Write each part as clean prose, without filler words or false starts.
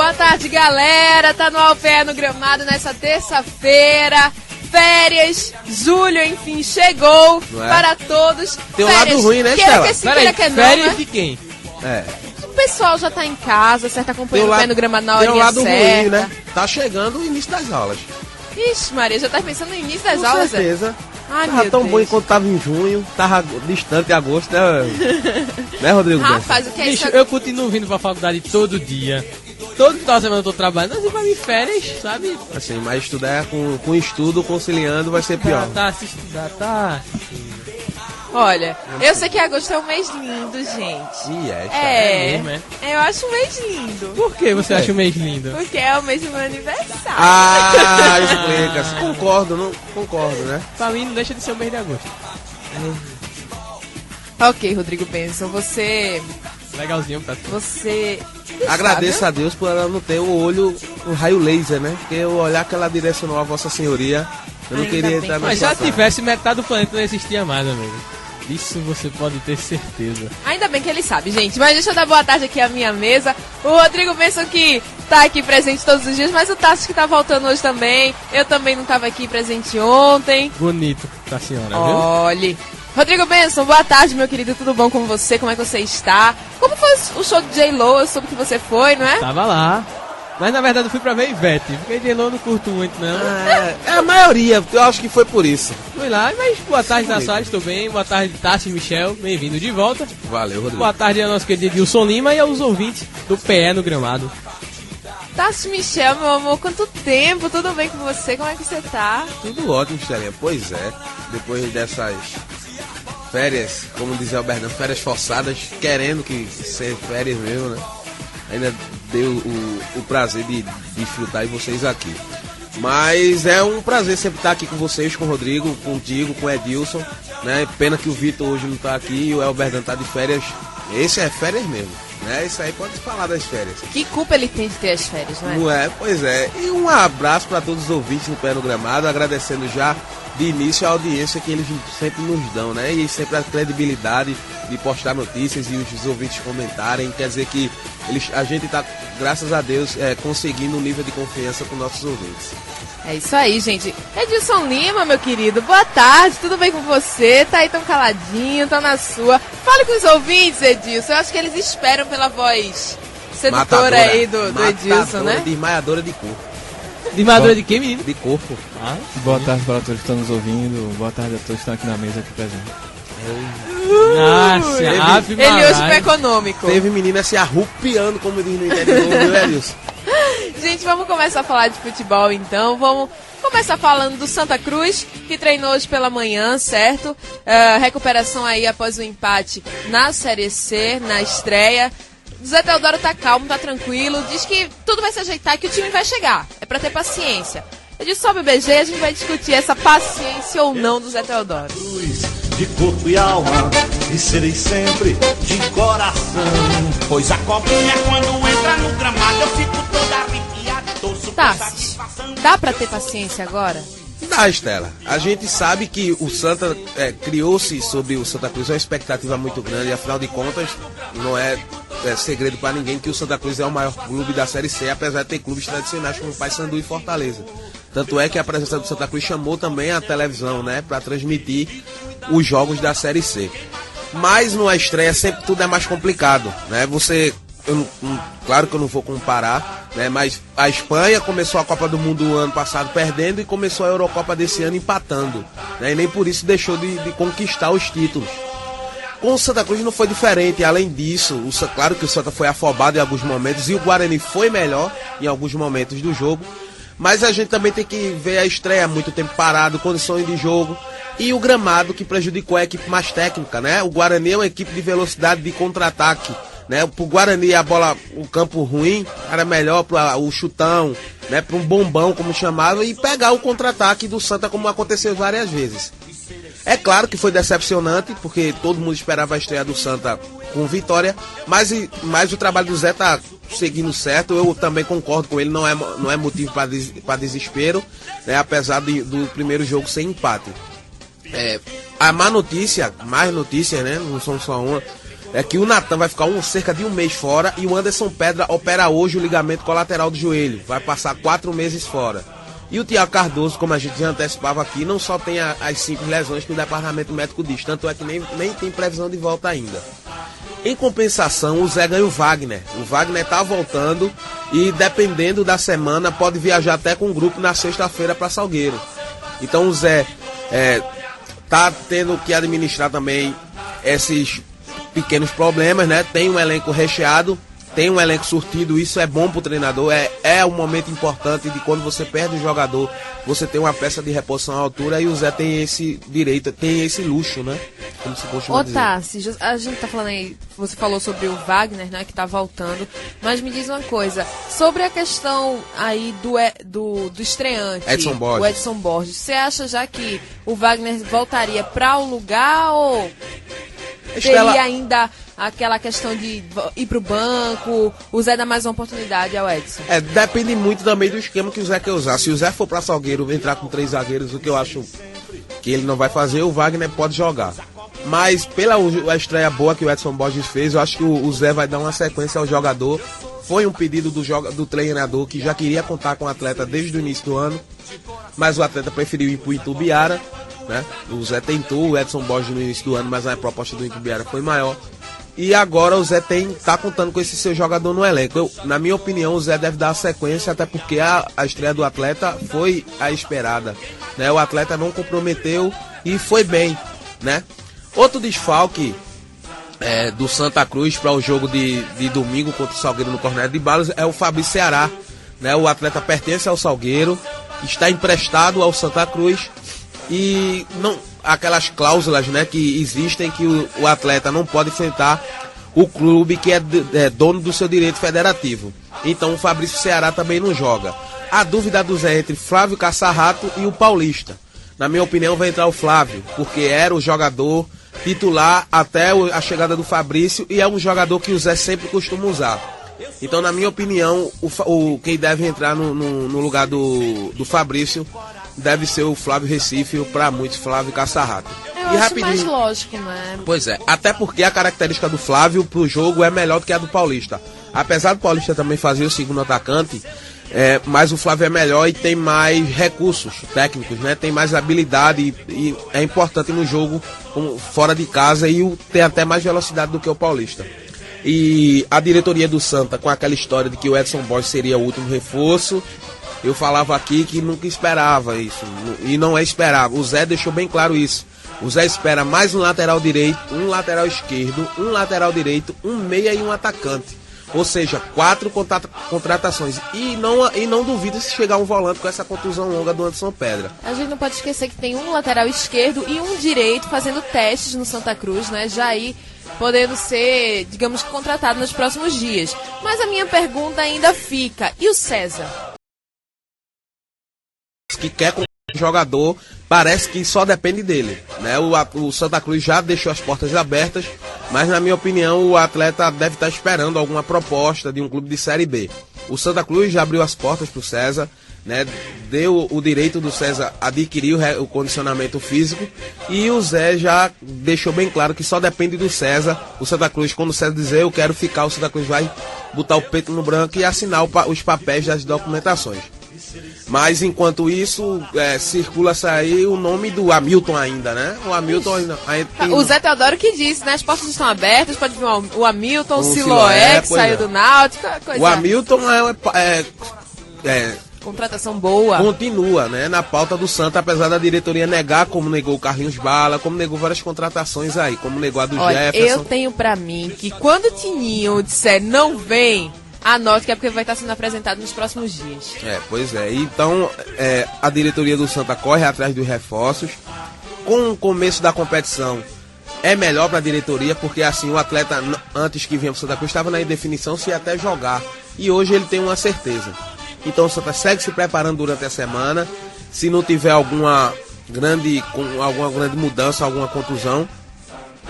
Boa tarde, galera. Tá no Ao Pé no Gramado nessa terça-feira. Férias, julho, enfim, chegou para todos. Tem um férias, lado ruim, né, Estela? Férias de quem? O pessoal já tá em casa, certo? Acompanhando o Pé no Gramado na hora certa. Tem um lado ruim, né? Tá chegando o início das aulas. Ixi, Maria, já tá pensando no início das Com aulas? certeza. Ai, Tava meu tão Deus. bom enquanto tava em junho, tava distante em agosto, né? Né, Rodrigo? Rapaz, o que é Bicho, isso? eu continuo vindo pra faculdade todo dia. Todo final de semana eu tô trabalhando, mas vai em férias, sabe? Assim, mas estudar com estudo, conciliando, vai ser pior. Tá, se estudar, tá. Olha, eu sei que agosto é um mês lindo, gente. E É, mesmo, eu acho um mês lindo. Por que você acha o mês lindo? Porque é o mês do meu aniversário. Ah, explica. Concordo, não concordo, né? Pra mim não deixa de ser o mês de agosto. Ok, Rodrigo Benson, você Legalzinho pra tu. Agradeço a Deus por ela não ter o olho, o raio laser, né? Porque o olhar que ela direcionou a Vossa Senhoria, eu não Ainda queria bem entrar que- na Mas já situação. tivesse metade do planeta não existia mais, amigo. Isso você pode ter certeza. Ainda bem que ele sabe, gente. Mas deixa eu dar boa tarde aqui à minha mesa. O Rodrigo Benson que tá aqui presente todos os dias, mas o Tassi que tá voltando hoje também. Eu também não tava aqui presente ontem. Bonito pra senhora, viu? Olhe. Rodrigo Benson, boa tarde, meu querido. Tudo bom com você? Como é que você está? Como foi o show de J-Lo? Eu soube que você foi, não é? Tava lá. Mas na verdade eu fui pra ver Ivete, porque J-Lo eu não curto muito, não. É a maioria, eu acho que foi por isso. Fui lá, mas boa tarde, Nassar, estou bem. Boa tarde, Tassi e Michel, bem-vindo de volta. Valeu, Rodrigo. Boa tarde ao nosso querido Edilson Lima e aos ouvintes do PE no Gramado. Tassi Michel, meu amor, quanto tempo? Tudo bem com você? Como é que você tá? Tudo ótimo, Estelinha. Pois é, depois dessas férias, como dizia o Bernardo, férias forçadas, querendo que ser férias mesmo, né? Ainda deu o prazer de desfrutar de vocês aqui. Mas é um prazer sempre estar aqui com vocês, com o Rodrigo, contigo, com o Edilson, né? Pena que o Vitor hoje não está aqui e o Elberdan está de férias. Esse é férias mesmo, né? Isso aí pode falar das férias. Que culpa ele tem de ter as férias, não é? Não é? Pois é. E um abraço para todos os ouvintes no Pé no Gramado, agradecendo já de início a audiência que eles sempre nos dão, né? E sempre a credibilidade de postar notícias e os ouvintes comentarem. Quer dizer que a gente está, graças a Deus, conseguindo um nível de confiança com nossos ouvintes. É isso aí, gente. Edilson Lima, meu querido, boa tarde, tudo bem com você? Tá aí tão caladinho, tá na sua. Fale com os ouvintes, Edilson. Eu acho que eles esperam pela voz sedutora aí do Edilson, né? Desmaiadora de corpo. Desmadura de quem, menino? De corpo. Ah, Boa tarde para todos que estão nos ouvindo. Boa tarde a todos que estão aqui na mesa aqui presente. nossa, Ave Ele Maria. hoje foi econômico. Teve menina se arrupiando, como diz no interior, viu, Edilson? Gente, vamos começar a falar de futebol então. Vamos começar falando do Santa Cruz, que treinou hoje pela manhã, certo? Recuperação aí após o empate na Série C, na estreia. Zé Teodoro tá calmo, tá tranquilo, diz que tudo vai se ajeitar, que o time vai chegar. É pra ter paciência. Eu disse, sobe o BG e a gente vai discutir essa paciência ou não do Zé Teodoro. De corpo e alma, e serei sempre de coração. Pois a cobrinha quando entra no gramado eu fico toda arrepiada. Torço com Tassi, satisfação. dá pra ter paciência agora? Dá, Estela. A gente sabe que o Santa criou-se sobre o Santa Cruz uma expectativa muito grande, e afinal de contas, não é segredo para ninguém que o Santa Cruz é o maior clube da Série C, apesar de ter clubes tradicionais como Paysandu e Fortaleza. Tanto é que a presença do Santa Cruz chamou também a televisão, né, para transmitir os jogos da Série C. Mas numa estreia sempre tudo é mais complicado, né? Claro que eu não vou comparar, né? Mas a Espanha começou a Copa do Mundo ano passado perdendo e começou a Eurocopa desse ano empatando, né? E nem por isso deixou de conquistar os títulos. Com o Santa Cruz não foi diferente. Além disso, claro que o Santa foi afobado em alguns momentos e o Guarani foi melhor em alguns momentos do jogo. Mas a gente também tem que ver a estreia, muito tempo parado, condições de jogo e o gramado que prejudicou a equipe mais técnica, né? O Guarani é uma equipe de velocidade de contra-ataque, né? Pro Guarani a bola, o campo ruim, era melhor para o chutão, né? Para um bombão, como chamava, e pegar o contra-ataque do Santa, como aconteceu várias vezes. É claro que foi decepcionante, porque todo mundo esperava a estreia do Santa com vitória, mas o trabalho do Zé tá seguindo certo. Eu também concordo com ele, não é motivo para desespero, né, apesar do primeiro jogo ser empate. A má notícia, mais notícias, né, não são só uma, é que o Natan vai ficar cerca de um mês fora e o Anderson Pedra opera hoje o ligamento colateral do joelho. Vai passar 4 meses fora. E o Thiago Cardoso, como a gente já antecipava aqui, não só tem as 5 lesões que o departamento médico diz, tanto é que nem tem previsão de volta ainda. Em compensação, o Zé ganha o Wagner. O Wagner tá voltando e, dependendo da semana, pode viajar até com o grupo na sexta-feira para Salgueiro. Então o Zé tá tendo que administrar também esses pequenos problemas, né? Tem um elenco recheado, tem um elenco surtido, isso é bom pro treinador, é um momento importante de quando você perde o jogador, você tem uma peça de reposição à altura e o Zé tem esse direito, tem esse luxo, né? Como se costuma dizer. Tassi, a gente tá falando aí, você falou sobre o Wagner, né, que tá voltando, mas me diz uma coisa, sobre a questão aí do estreante, Edson Borges. o Edson Borges, você acha já que o Wagner voltaria para o lugar ou teria ainda aquela questão de ir pro banco, o Zé dá mais uma oportunidade ao Edson? Depende muito também do esquema que o Zé quer usar. Se o Zé for pra Salgueiro entrar com 3 zagueiros, o que eu acho que ele não vai fazer, o Wagner pode jogar. Mas pela a estreia boa que o Edson Borges fez, eu acho que o Zé vai dar uma sequência ao jogador. Foi um pedido do treinador que já queria contar com o atleta desde o início do ano, mas o atleta preferiu ir pro Itubiara, né? O Zé tentou o Edson Borges no início do ano, mas a proposta do Itubiara foi maior. E agora o Zé tá contando com esse seu jogador no elenco. Na minha opinião, o Zé deve dar a sequência, até porque a estreia do atleta foi a esperada, né? O atleta não comprometeu e foi bem, né? Outro desfalque do Santa Cruz para o jogo de domingo contra o Salgueiro no Cornélio de Barros é o Fabrício Ceará, né? O atleta pertence ao Salgueiro, está emprestado ao Santa Cruz e não aquelas cláusulas, né, que existem que o atleta não pode enfrentar o clube que é dono do seu direito federativo. Então o Fabrício Ceará também não joga. A dúvida do Zé entre Flávio Caçarrato e o Paulista. Na minha opinião vai entrar o Flávio, porque era o jogador titular até a chegada do Fabrício e é um jogador que o Zé sempre costuma usar. Então, na minha opinião, quem deve entrar no lugar do Fabrício deve ser o Flávio Recife, ou para muitos Flávio Caçarrato. Eu acho mais lógico, né? Pois é, até porque a característica do Flávio pro jogo é melhor do que a do Paulista. Apesar do Paulista também fazer o segundo atacante, mas o Flávio é melhor e tem mais recursos técnicos, né? Tem mais habilidade e é importante no jogo fora de casa e tem até mais velocidade do que o Paulista. E a diretoria do Santa, com aquela história de que o Edson Borges seria o último reforço, eu falava aqui que nunca esperava isso, e não é esperava. O Zé deixou bem claro isso. O Zé espera mais um lateral direito, um lateral esquerdo, um lateral direito, um meia e um atacante. Ou seja, 4 contratações. E não duvido se chegar um volante com essa contusão longa do Anderson Pedra. A gente não pode esquecer que tem um lateral esquerdo e um direito fazendo testes no Santa Cruz, né? Já aí podendo ser, digamos, contratado nos próximos dias. Mas a minha pergunta ainda fica, e o César? Que quer com o jogador, parece que só depende dele, né? O Santa Cruz já deixou as portas abertas, mas na minha opinião o atleta deve estar esperando alguma proposta de um clube de Série B. O Santa Cruz já abriu as portas para o César, né? Deu o direito do César adquirir o condicionamento físico e o Zé já deixou bem claro que só depende do César. O Santa Cruz, quando o César dizer eu quero ficar, o Santa Cruz vai botar o peito no branco e assinar os papéis das documentações. Mas enquanto isso, circula-se aí o nome do Hamilton ainda, né? O Hamilton ainda tem... O Zé Teodoro que disse, né? As portas estão abertas, pode vir o Hamilton, o Siloé, que saiu do Náutico, coisa. O Hamilton contratação boa. Continua, né? Na pauta do Santa, apesar da diretoria negar, como negou o Carlinhos Bala, como negou várias contratações aí, como negou a do Jefferson. Eu tenho pra mim que quando o Tininho disser não vem... Anote que é porque vai estar sendo apresentado nos próximos dias. Pois é. Então, a diretoria do Santa corre atrás dos reforços. Com o começo da competição, é melhor para a diretoria, porque assim, o atleta, antes que vinha para o Santa Cruz, estava na indefinição se ia até jogar. E hoje ele tem uma certeza. Então, o Santa segue se preparando durante a semana. Se não tiver alguma grande mudança, alguma contusão,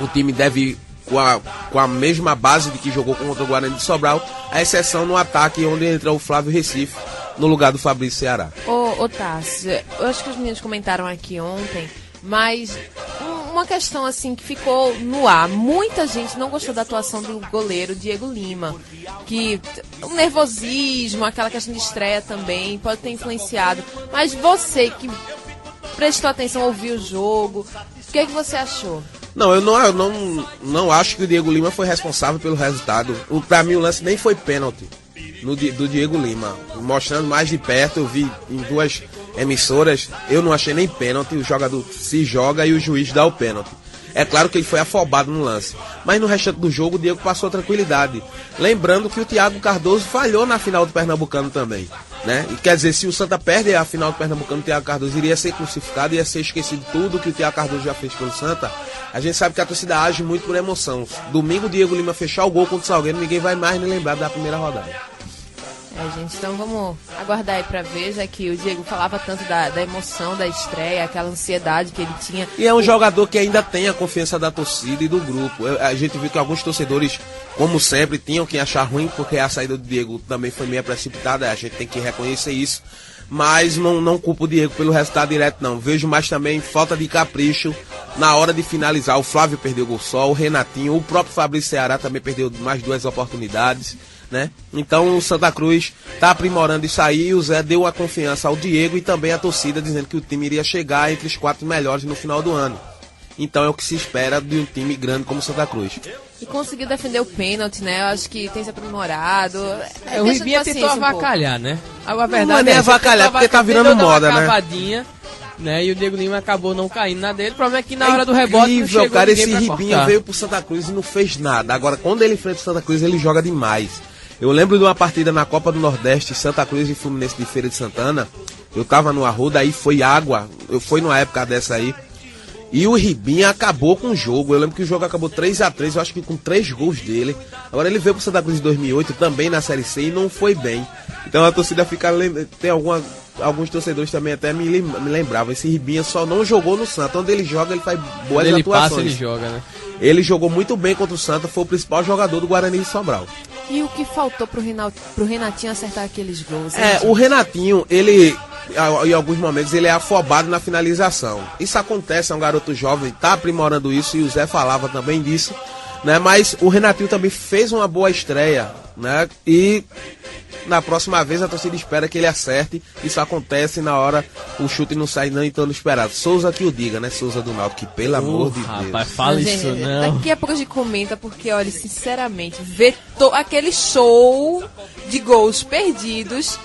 o time deve ir com a mesma base de que jogou contra o Guarani de Sobral, a exceção no ataque, onde entra o Flávio Recife no lugar do Fabrício Ceará. Ô Tassi, eu acho que os meninos comentaram aqui ontem, mas uma questão assim que ficou no ar. Muita gente não gostou da atuação do goleiro Diego Lima, que o nervosismo, aquela questão de estreia também pode ter influenciado. Mas você que prestou atenção, ouviu o jogo, o que você achou? Não, eu não acho que o Diego Lima foi responsável pelo resultado. Pra mim o lance nem foi pênalti do Diego Lima. Mostrando mais de perto, eu vi em 2 emissoras, eu não achei nem pênalti, o jogador se joga e o juiz dá o pênalti. É claro que ele foi afobado no lance, mas no restante do jogo o Diego passou tranquilidade. Lembrando que o Thiago Cardoso falhou na final do Pernambucano também, né? E quer dizer, se o Santa perde a final do Pernambucano, o Thiago Cardoso iria ser crucificado, ia ser esquecido tudo que o Thiago Cardoso já fez pelo Santa. A gente sabe que a torcida age muito por emoção. Domingo o Diego Lima fechar o gol contra o Salgueiro, ninguém vai mais nem lembrar da primeira rodada. Gente, então vamos aguardar aí pra ver, já que o Diego falava tanto da emoção da estreia, aquela ansiedade que ele tinha. E é um jogador que ainda tem a confiança da torcida e do grupo. A gente viu que alguns torcedores, como sempre, tinham que achar ruim, porque a saída do Diego também foi meio precipitada, a gente tem que reconhecer isso. Mas não culpo o Diego pelo resultado direto, não. Vejo mais também falta de capricho na hora de finalizar. O Flávio perdeu gol só, o Renatinho, o próprio Fabrício Ceará também perdeu mais 2 oportunidades, né? Então o Santa Cruz está aprimorando isso aí e o Zé deu a confiança ao Diego e também à torcida, dizendo que o time iria chegar entre os 4 melhores no final do ano. Então é o que se espera de um time grande como o Santa Cruz. E conseguiu defender o pênalti, né? Eu acho que tem se aprimorado. O Ribinha tentou avacalhar, né? A verdade não é nem avacalhar, porque tá virando moda, né? E o Diego Lima acabou não caindo na dele. O problema é que na hora do rebote não chegou cara, ninguém esse Ribinha veio pro Santa Cruz e não fez nada. Agora, quando ele enfrenta o Santa Cruz, ele joga demais. Eu lembro de uma partida na Copa do Nordeste, Santa Cruz e Fluminense de Feira de Santana. Eu tava no Arruda, aí foi água. Eu fui numa época dessa aí. E o Ribinha acabou com o jogo. Eu lembro que o jogo acabou 3-3, eu acho que com 3 gols dele. Agora ele veio pro Santa Cruz em 2008, também na Série C, e não foi bem. Então a torcida fica... Tem alguns torcedores também até me lembravam. Esse Ribinha só não jogou no Santa. Onde ele joga, ele faz boas ele atuações. Passa, ele joga, né? Ele jogou muito bem contra o Santa, foi o principal jogador do Guarani de Sobral. E o que faltou pro Renatinho acertar aqueles gols? O Renatinho, ele... Em alguns momentos ele é afobado na finalização. Isso acontece, é um garoto jovem, tá aprimorando isso, e o Zé falava também disso, né? Mas o Renatinho também fez uma boa estreia, né? E na próxima vez a torcida espera que ele acerte. Isso acontece na hora o chute não sai não então esperado. Souza que o diga, né? Souza do Náutico, que pelo amor de Deus. Rapaz, fala isso não. Daqui a pouco a gente comenta, porque olha, sinceramente, ver aquele show de gols perdidos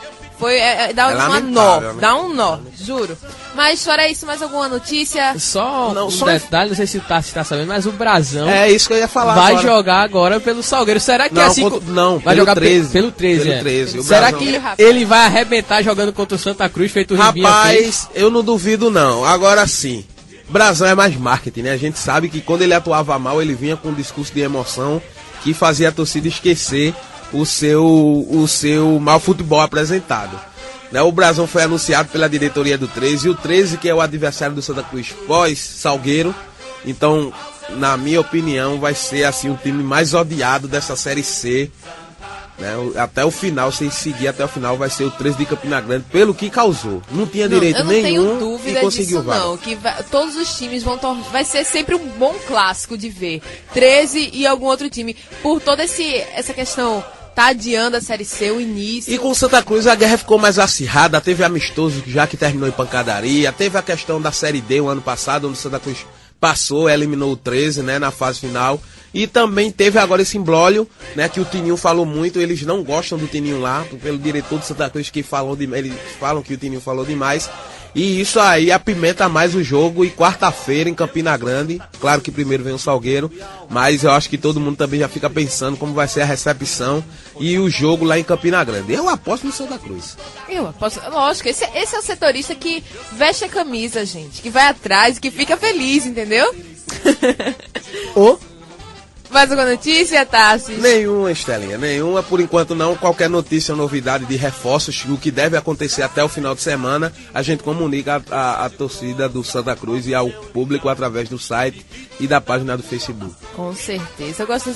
dá um nó, juro. Mas fora isso, mais alguma notícia? Só um detalhe, não sei se o Tassi está sabendo, mas o Brasão isso que eu ia falar vai agora. Jogar agora pelo Salgueiro. Será que vai jogar 13, pelo 13? 13. Será que ele vai arrebentar jogando contra o Santa Cruz, feito o Ribinha? Rapaz, eu não duvido não. Agora sim, Brasão é mais marketing, né? A gente sabe que quando ele atuava mal, ele vinha com um discurso de emoção que fazia a torcida esquecer o seu mau futebol apresentado. Né, o Brasão foi anunciado pela diretoria do 13, e o 13 que é o adversário do Santa Cruz pós-Salgueiro. Então, na minha opinião, vai ser assim um time mais odiado dessa Série C. Né, até o final, se seguir até o final, vai ser o 13 de Campina Grande, pelo que causou. Não tinha direito nenhum e conseguiu vaga. Não, que todos os times vai ser sempre um bom clássico de ver. 13 e algum outro time. Por toda essa questão... Tá adiando a Série C, o início. E com o Santa Cruz a guerra ficou mais acirrada, teve amistoso já que terminou em pancadaria, teve a questão da Série D o ano passado, onde o Santa Cruz passou, eliminou o 13, né, na fase final. E também teve agora esse imbróglio, né, que o Tininho falou muito, eles não gostam do Tininho lá, pelo diretor do Santa Cruz que eles falam que o Tininho falou demais. E isso aí apimenta mais o jogo. E quarta-feira em Campina Grande, claro que primeiro vem o Salgueiro, mas eu acho que todo mundo também já fica pensando como vai ser a recepção e o jogo lá em Campina Grande. Eu aposto no Santa Cruz. Eu aposto, lógico, esse é o setorista que veste a camisa, gente, que vai atrás, que fica feliz, entendeu? Mais alguma notícia, Tassi? Nenhuma, Estelinha, nenhuma. Por enquanto não. Qualquer notícia, novidade de reforços, o que deve acontecer até o final de semana, a gente comunica a torcida do Santa Cruz e ao público através do site e da página do Facebook. Com certeza. Eu gosto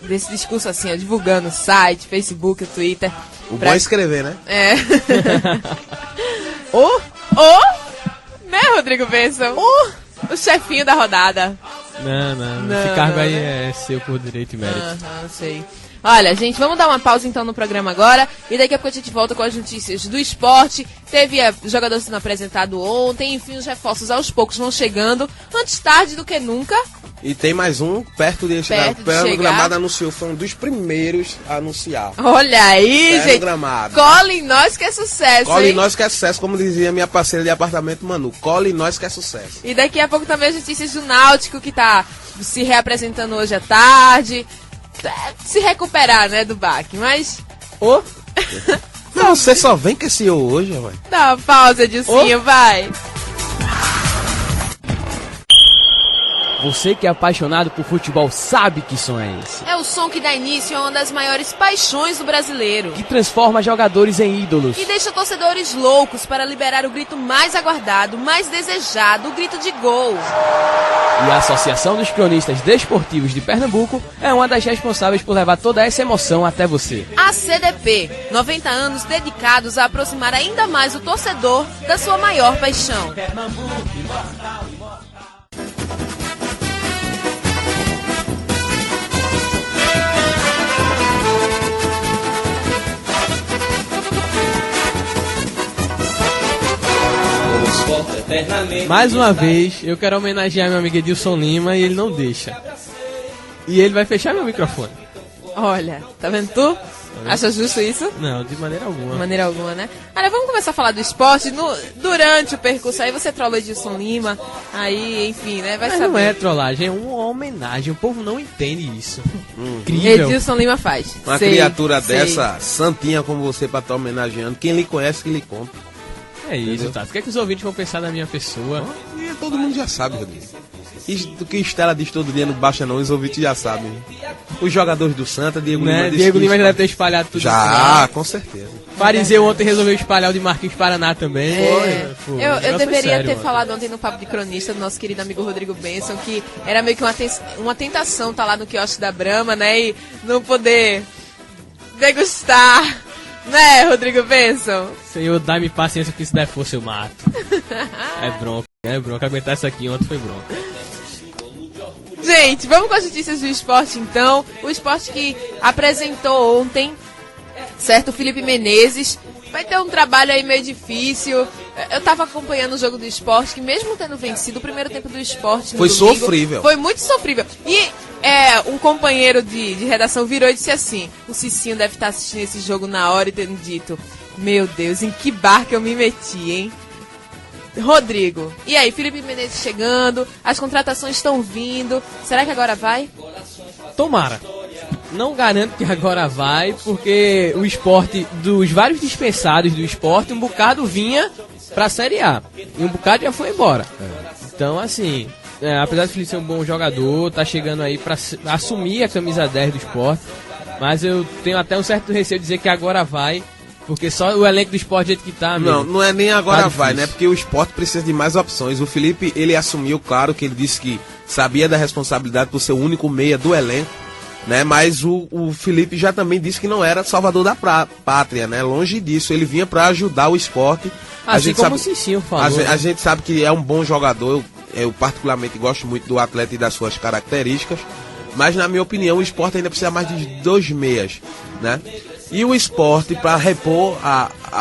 desse discurso assim, ó, divulgando o site, Facebook, Twitter. Bom é escrever, né? Né, Rodrigo Benção? O chefinho da rodada. Não, esse cargo aí é seu por direito e mérito. Sei. Olha, gente, vamos dar uma pausa então no programa agora e daqui a pouco a gente volta com as notícias do esporte. Teve jogador sendo apresentado ontem, enfim, os reforços aos poucos vão chegando, antes tarde do que nunca. E tem mais um perto de chegar. O Gramado anunciou, foi um dos primeiros a anunciar. Olha aí, gente. Gramado. Cola em nós que é sucesso, Cola em hein? nós que é sucesso, como dizia minha parceira de apartamento, Manu. Cola em nós que é sucesso. E daqui a pouco também as notícias do Náutico, que tá se reapresentando hoje à tarde. Se recuperar, né, do baque, mas... Não, você só vem com esse hoje, vai. Dá uma pausa, Dilcinho, vai. Você que é apaixonado por futebol sabe que som é esse. É o som que dá início a uma das maiores paixões do brasileiro. Que transforma jogadores em ídolos. E deixa torcedores loucos para liberar o grito mais aguardado, mais desejado, o grito de gol. E a Associação dos Cronistas Desportivos de Pernambuco é uma das responsáveis por levar toda essa emoção até você. A CDP, 90 anos dedicados a aproximar ainda mais o torcedor da sua maior paixão. Mais uma vez, eu quero homenagear meu amigo Edilson Lima e ele não deixa. E ele vai fechar meu microfone. Olha, tá vendo tu? Acha justo isso? Não, de maneira alguma. De maneira alguma, né? Olha, vamos começar a falar do esporte. Durante o percurso aí você trola Edilson Lima. Aí, enfim, né? Vai Mas saber. não é trollagem, é uma homenagem. O povo não entende isso. Incrível. Edilson Lima faz. Uma criatura dessa, santinha como você, pra estar homenageando. Quem lhe conhece, que lhe conta. É isso, tá? O que é que os ouvintes vão pensar da minha pessoa? E todo mundo já sabe, Rodrigo. Isso que Estela diz todo dia no Baixa Não, os ouvintes já sabem. Os jogadores do Santa, Diego Lima... Diego Lima já deve ter espalhado tudo. Já, com certeza. Fariseu ontem resolveu espalhar o de Marquinhos Paraná também. Eu deveria ter falado ontem no Papo de Cronista do nosso querido amigo Rodrigo Benson, que era meio que uma tentação estar lá no quiosque da Brahma, né? E não poder degustar... Né, Rodrigo Benson? Senhor, dá-me paciência que se der força eu mato. É bronca. Aguentar isso aqui ontem foi bronca. Gente, vamos com as notícias do esporte então. O esporte que apresentou ontem, certo? O Felipe Menezes. Vai ter um trabalho aí meio difícil. Eu tava acompanhando o jogo do esporte, que mesmo tendo vencido o primeiro tempo do esporte no foi domingo, sofrível. Foi muito sofrível. E um companheiro de redação virou e disse assim: o Cicinho deve estar assistindo esse jogo na hora e tendo dito: meu Deus, em que barco eu me meti, hein? Rodrigo, e aí, Felipe Menezes chegando, as contratações estão vindo, será que agora vai? Tomara. Não garanto que agora vai, porque o esporte, dos vários dispensados do esporte, um bocado vinha pra Série A. E um bocado já foi embora. Então, assim, apesar de Felipe ser um bom jogador, tá chegando aí pra assumir a camisa 10 do esporte. Mas eu tenho até um certo receio de dizer que agora vai, porque só o elenco do esporte do jeito que tá, amigo. Não é nem agora vai, né? Porque o esporte precisa de mais opções. O Felipe, ele assumiu, claro, que ele disse que sabia da responsabilidade por ser o único meia do elenco, né? Mas o Felipe já também disse que não era salvador da pátria, né? Longe disso, ele vinha para ajudar o esporte. Assim como o Cicinho falou. A gente sabe que é um bom jogador, eu particularmente gosto muito do atleta e das suas características, mas na minha opinião o esporte ainda precisa mais de 2 meias, né? E o esporte, para repor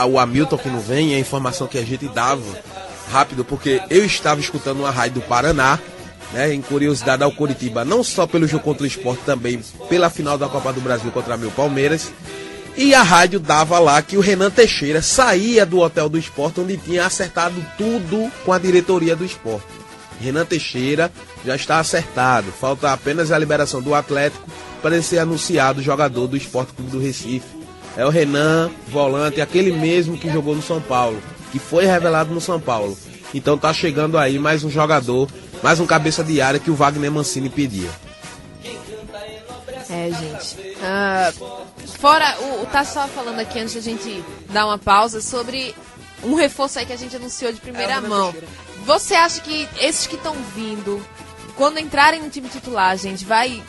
o Hamilton que não vem, a informação que a gente dava rápido, porque eu estava escutando uma rádio do Paraná, né, em curiosidade ao Coritiba, não só pelo jogo contra o Sport, também pela final da Copa do Brasil contra o Palmeiras. E a rádio dava lá que o Renan Teixeira saía do hotel do Sport, onde tinha acertado tudo com a diretoria do Sport. Renan Teixeira já está acertado, falta apenas a liberação do Atlético para ele ser anunciado jogador do Sport Clube do Recife. É o Renan, volante, aquele mesmo que jogou no São Paulo, que foi revelado no São Paulo. Então tá chegando aí mais um jogador, mais um cabeça de área que o Wagner Mancini pedia. Gente. Fora, o Tassi estava falando aqui antes da gente dar uma pausa sobre um reforço aí que a gente anunciou de primeira mão. Você acha que esses que estão vindo, quando entrarem no time titular, gente, vai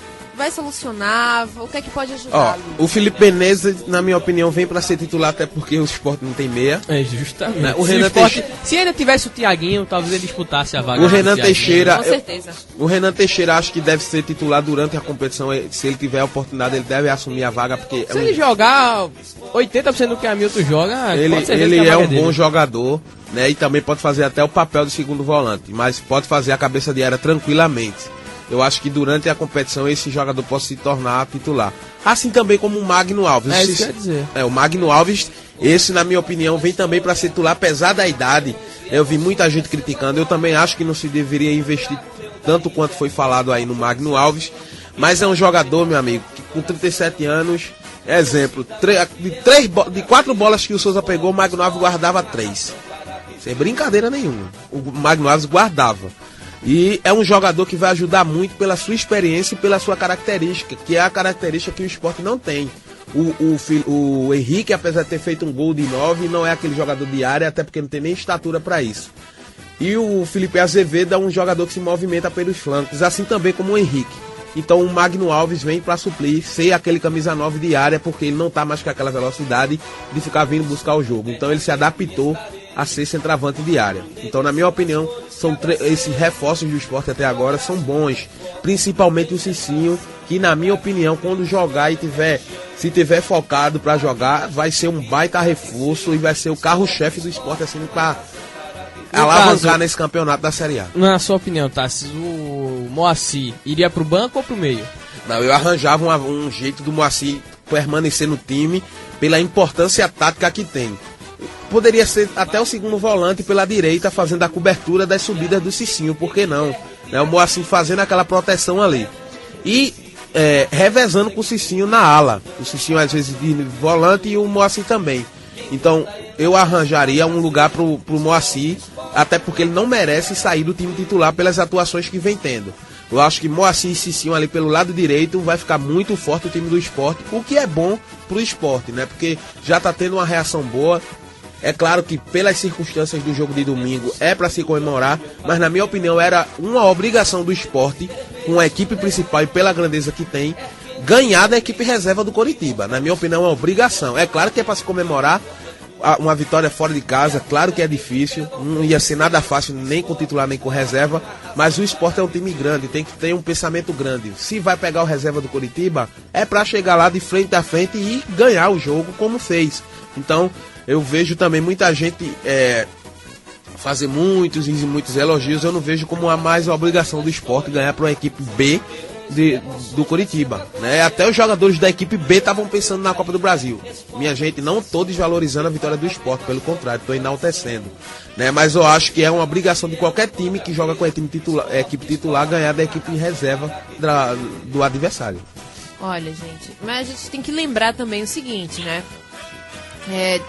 vai solucionar? O que é que pode ajudar? O Felipe Menezes, na minha opinião, vem para ser titular, até porque o Sport não tem meia. É, justamente. Né? Se ainda tivesse o Thiaguinho, talvez ele disputasse a vaga. O Renan Teixeira, Com certeza. o Renan Teixeira acho que deve ser titular durante a competição. Se ele tiver a oportunidade, ele deve assumir a vaga, porque Se ele jogar 80% do que Hamilton joga, ele é um bom jogador, né? E também pode fazer até o papel de segundo volante, mas pode fazer a cabeça de área tranquilamente. Eu acho que durante a competição esse jogador pode se tornar titular. Assim também como o Magno Alves. É isso que eu ia dizer. O Magno Alves, esse na minha opinião, vem também para ser titular, apesar da idade. Eu vi muita gente criticando. Eu também acho que não se deveria investir tanto quanto foi falado aí no Magno Alves. Mas é um jogador, meu amigo, que com 37 anos, exemplo, de 4 bolas que o Souza pegou, o Magno Alves guardava 3. Sem brincadeira nenhuma. O Magno Alves guardava. E é um jogador que vai ajudar muito pela sua experiência e pela sua característica, que é a característica que o Sport não tem. O Henrique, apesar de ter feito um gol de 9, não é aquele jogador de área, até porque não tem nem estatura para isso. E o Felipe Azevedo é um jogador que se movimenta pelos flancos, assim também como o Henrique. Então o Magno Alves vem para suplir, ser aquele camisa 9 de área, porque ele não está mais com aquela velocidade de ficar vindo buscar o jogo. Então ele se adaptou a ser centroavante de área. Então, na minha opinião, esses reforços do Sport até agora são bons. Principalmente o Cicinho, que na minha opinião, quando jogar e se tiver focado para jogar, vai ser um baita reforço e vai ser o carro-chefe do Sport, assim, para alavancar nesse campeonato da Série A. Na sua opinião, Tassi, o Moacir iria pro banco ou pro meio? Não, eu arranjava um jeito do Moacir permanecer no time pela importância tática que tem. Poderia ser até o segundo volante pela direita, fazendo a cobertura das subidas do Cicinho, por que não? O Moacir fazendo aquela proteção ali. E revezando com o Cicinho na ala. O Cicinho às vezes de volante e o Moacir também. Então eu arranjaria um lugar pro Moacir, até porque ele não merece sair do time titular pelas atuações que vem tendo. Eu acho que Moacir e Cicinho ali pelo lado direito vai ficar muito forte o time do Sport, o que é bom pro Sport, né? Porque já tá tendo uma reação boa. É claro que pelas circunstâncias do jogo de domingo é para se comemorar, mas na minha opinião era uma obrigação do Sport, com a equipe principal e pela grandeza que tem, ganhar da equipe reserva do Coritiba. Na minha opinião é uma obrigação. É claro que é para se comemorar uma vitória fora de casa, claro que é difícil, não ia ser nada fácil nem com titular nem com reserva, mas o Sport é um time grande, tem que ter um pensamento grande. Se vai pegar o reserva do Coritiba, é para chegar lá de frente a frente e ganhar o jogo como fez. Então eu vejo também muita gente fazer muitos e muitos elogios. Eu não vejo como a mais obrigação do Sport ganhar para uma equipe B do Coritiba, né? Até os jogadores da equipe B estavam pensando na Copa do Brasil. Minha gente, não estou desvalorizando a vitória do Sport, pelo contrário, estou enaltecendo, né? Mas eu acho que é uma obrigação de qualquer time que joga com a equipe titular ganhar da equipe em reserva do adversário. Olha, gente, mas a gente tem que lembrar também o seguinte, né?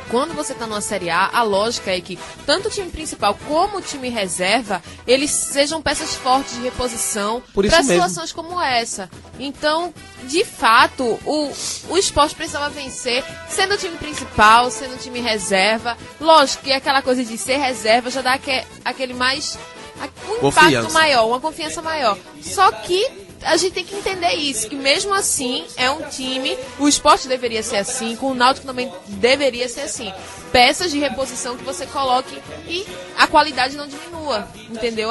Quando você está numa Série A, a lógica é que tanto o time principal como o time reserva, eles sejam peças fortes de reposição para situações como essa. Então, de fato, o Sport precisava vencer, sendo o time principal, sendo o time reserva. Lógico que aquela coisa de ser reserva já dá aquele mais... um impacto maior, uma confiança maior. Só que a gente tem que entender isso, que mesmo assim é um time, o Sport deveria ser assim, com o Náutico também deveria ser assim. Peças de reposição que você coloque e a qualidade não diminua, entendeu?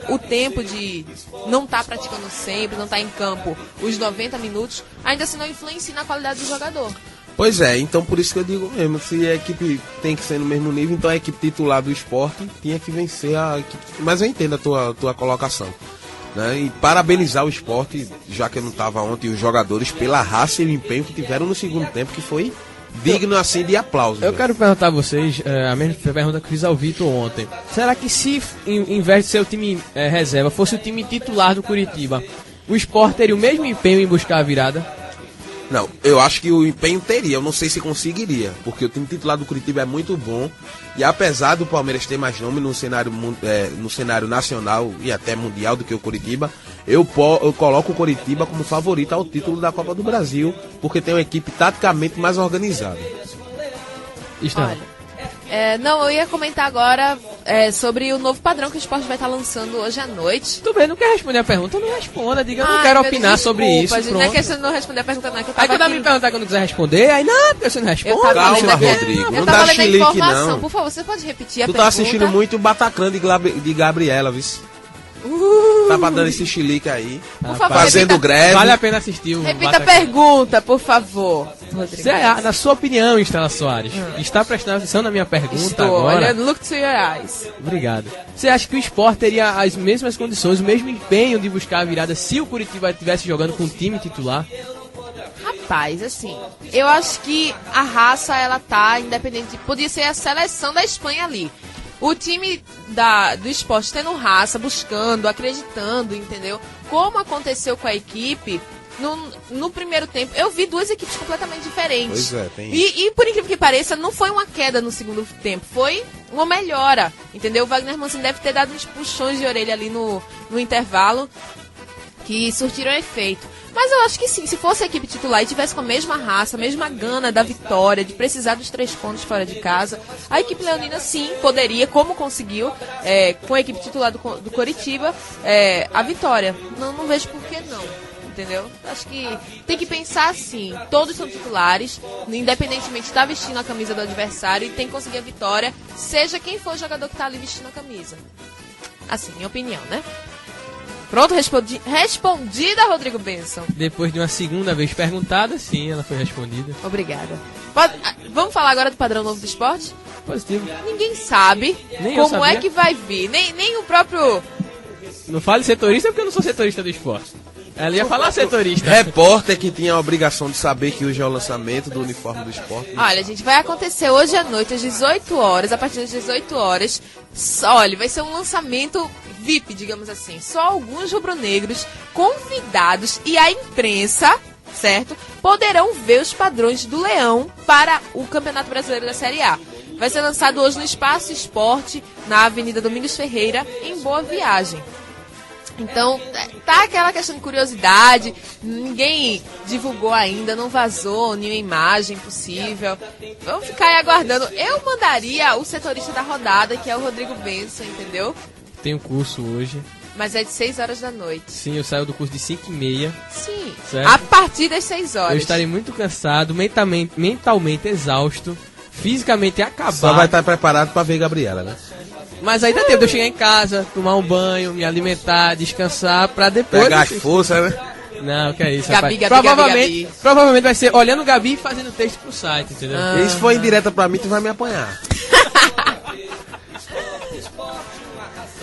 O tempo de não estar praticando sempre, não estar em campo os 90 minutos, ainda assim não influencia na qualidade do jogador. Pois é, então por isso que eu digo mesmo, se a equipe tem que ser no mesmo nível, então a equipe titular do Sport tinha que vencer a equipe. Mas eu entendo a tua colocação, né? E parabenizar o Sport, já que eu não estava ontem, os jogadores pela raça e o empenho que tiveram no segundo tempo, que foi digno assim de aplauso. Eu quero perguntar a vocês, a mesma pergunta que fiz ao Vitor ontem. Será que se em vez de ser o time reserva, fosse o time titular do Coritiba, o Sport teria o mesmo empenho em buscar a virada? Não, eu acho que o empenho teria, eu não sei se conseguiria, porque o time titular do Coritiba é muito bom, e apesar do Palmeiras ter mais nome no cenário nacional e até mundial do que o Coritiba, eu coloco o Coritiba como favorito ao título da Copa do Brasil, porque tem uma equipe taticamente mais organizada. Olha, não, eu ia comentar agora sobre o novo padrão que o esporte vai estar lançando hoje à noite. Tudo bem, não quer responder a pergunta? Não responda, diga, eu não Ai, quero meu opinar Deus, sobre desculpa, isso, gente, pronto. não é questão de não responder a pergunta, não, é que eu Aí tava quando ela me perguntar quando quiser responder, aí não, porque você não responde. tava Calma, lendo aqui- Rodrigo, eu não tava dá lendo a chilique, informação. não. Por favor, você pode repetir a Tu pergunta? tá assistindo muito Bataclan de Gabriela, viu? Tava dando esse chilique aí. Por favor, Fazendo repita, greve. Vale a pena assistir o repita a Bataclan. pergunta, por favor, Rodrigo. Você, na sua opinião, Estela Soares, está prestando atenção na minha pergunta Estou agora? olhando, look to your eyes. Obrigado. Você acha que o Sport teria as mesmas condições, o mesmo empenho de buscar a virada se o Curitiba estivesse jogando com o time titular? Rapaz, assim, eu acho que a raça, ela tá independente. Podia ser a seleção da Espanha ali. O time do esporte tendo raça, buscando, acreditando, entendeu? Como aconteceu com a equipe, no primeiro tempo, eu vi duas equipes completamente diferentes. Pois é, tem E por incrível que pareça, não foi uma queda no segundo tempo, foi uma melhora, entendeu? O Wagner Mancini deve ter dado uns puxões de orelha ali no intervalo, que surtiram efeito. Mas eu acho que sim, se fosse a equipe titular e tivesse com a mesma raça, a mesma gana da vitória, de precisar dos 3 pontos fora de casa, a equipe leonina sim poderia, como conseguiu, com a equipe titular do Coritiba, a vitória. Não vejo por que não, entendeu? Acho que tem que pensar assim, todos são titulares, independentemente de estar vestindo a camisa do adversário, e tem que conseguir a vitória, seja quem for o jogador que está ali vestindo a camisa. Assim, minha opinião, né? Pronto, respondida, Rodrigo Benson. Depois de uma segunda vez perguntada, sim, ela foi respondida. Obrigada. Vamos falar agora do padrão novo do esporte? Positivo. Ninguém sabe Nem eu como é sabia. que vai vir. Nem o próprio... Não fale setorista porque eu não sou setorista do esporte. Ela ia falar setorista. Repórter que tinha a obrigação de saber que hoje é o lançamento do uniforme do esporte. Olha, gente, vai acontecer hoje à noite, às 18 horas, a partir das 18 horas. Olha, vai ser um lançamento VIP, digamos assim. Só alguns rubro-negros convidados e a imprensa, certo? Poderão ver os padrões do Leão para o Campeonato Brasileiro da Série A. Vai ser lançado hoje no Espaço Esporte, na Avenida Domingos Ferreira, em Boa Viagem. Então, tá aquela questão de curiosidade, ninguém divulgou ainda, não vazou nenhuma imagem possível. Vamos ficar aí aguardando. Eu mandaria o setorista da rodada, que é o Rodrigo Benson, entendeu? Tem um curso hoje. Mas é de 6 horas da noite. Sim, eu saio do curso de 5h30. Sim, Certo. a partir das 6 horas. Eu estarei muito cansado, mentalmente exausto, fisicamente acabado. Só vai estar preparado pra ver Gabriela, né? Mas aí dá tempo de eu chegar em casa, tomar um banho, me alimentar, descansar, pra depois... Pegar as forças, né? Não, que é isso, Gabi, rapaz. Gabi, Gabi. Provavelmente vai ser olhando o Gabi e fazendo texto pro site, entendeu? E se for indireta pra mim, tu vai me apanhar.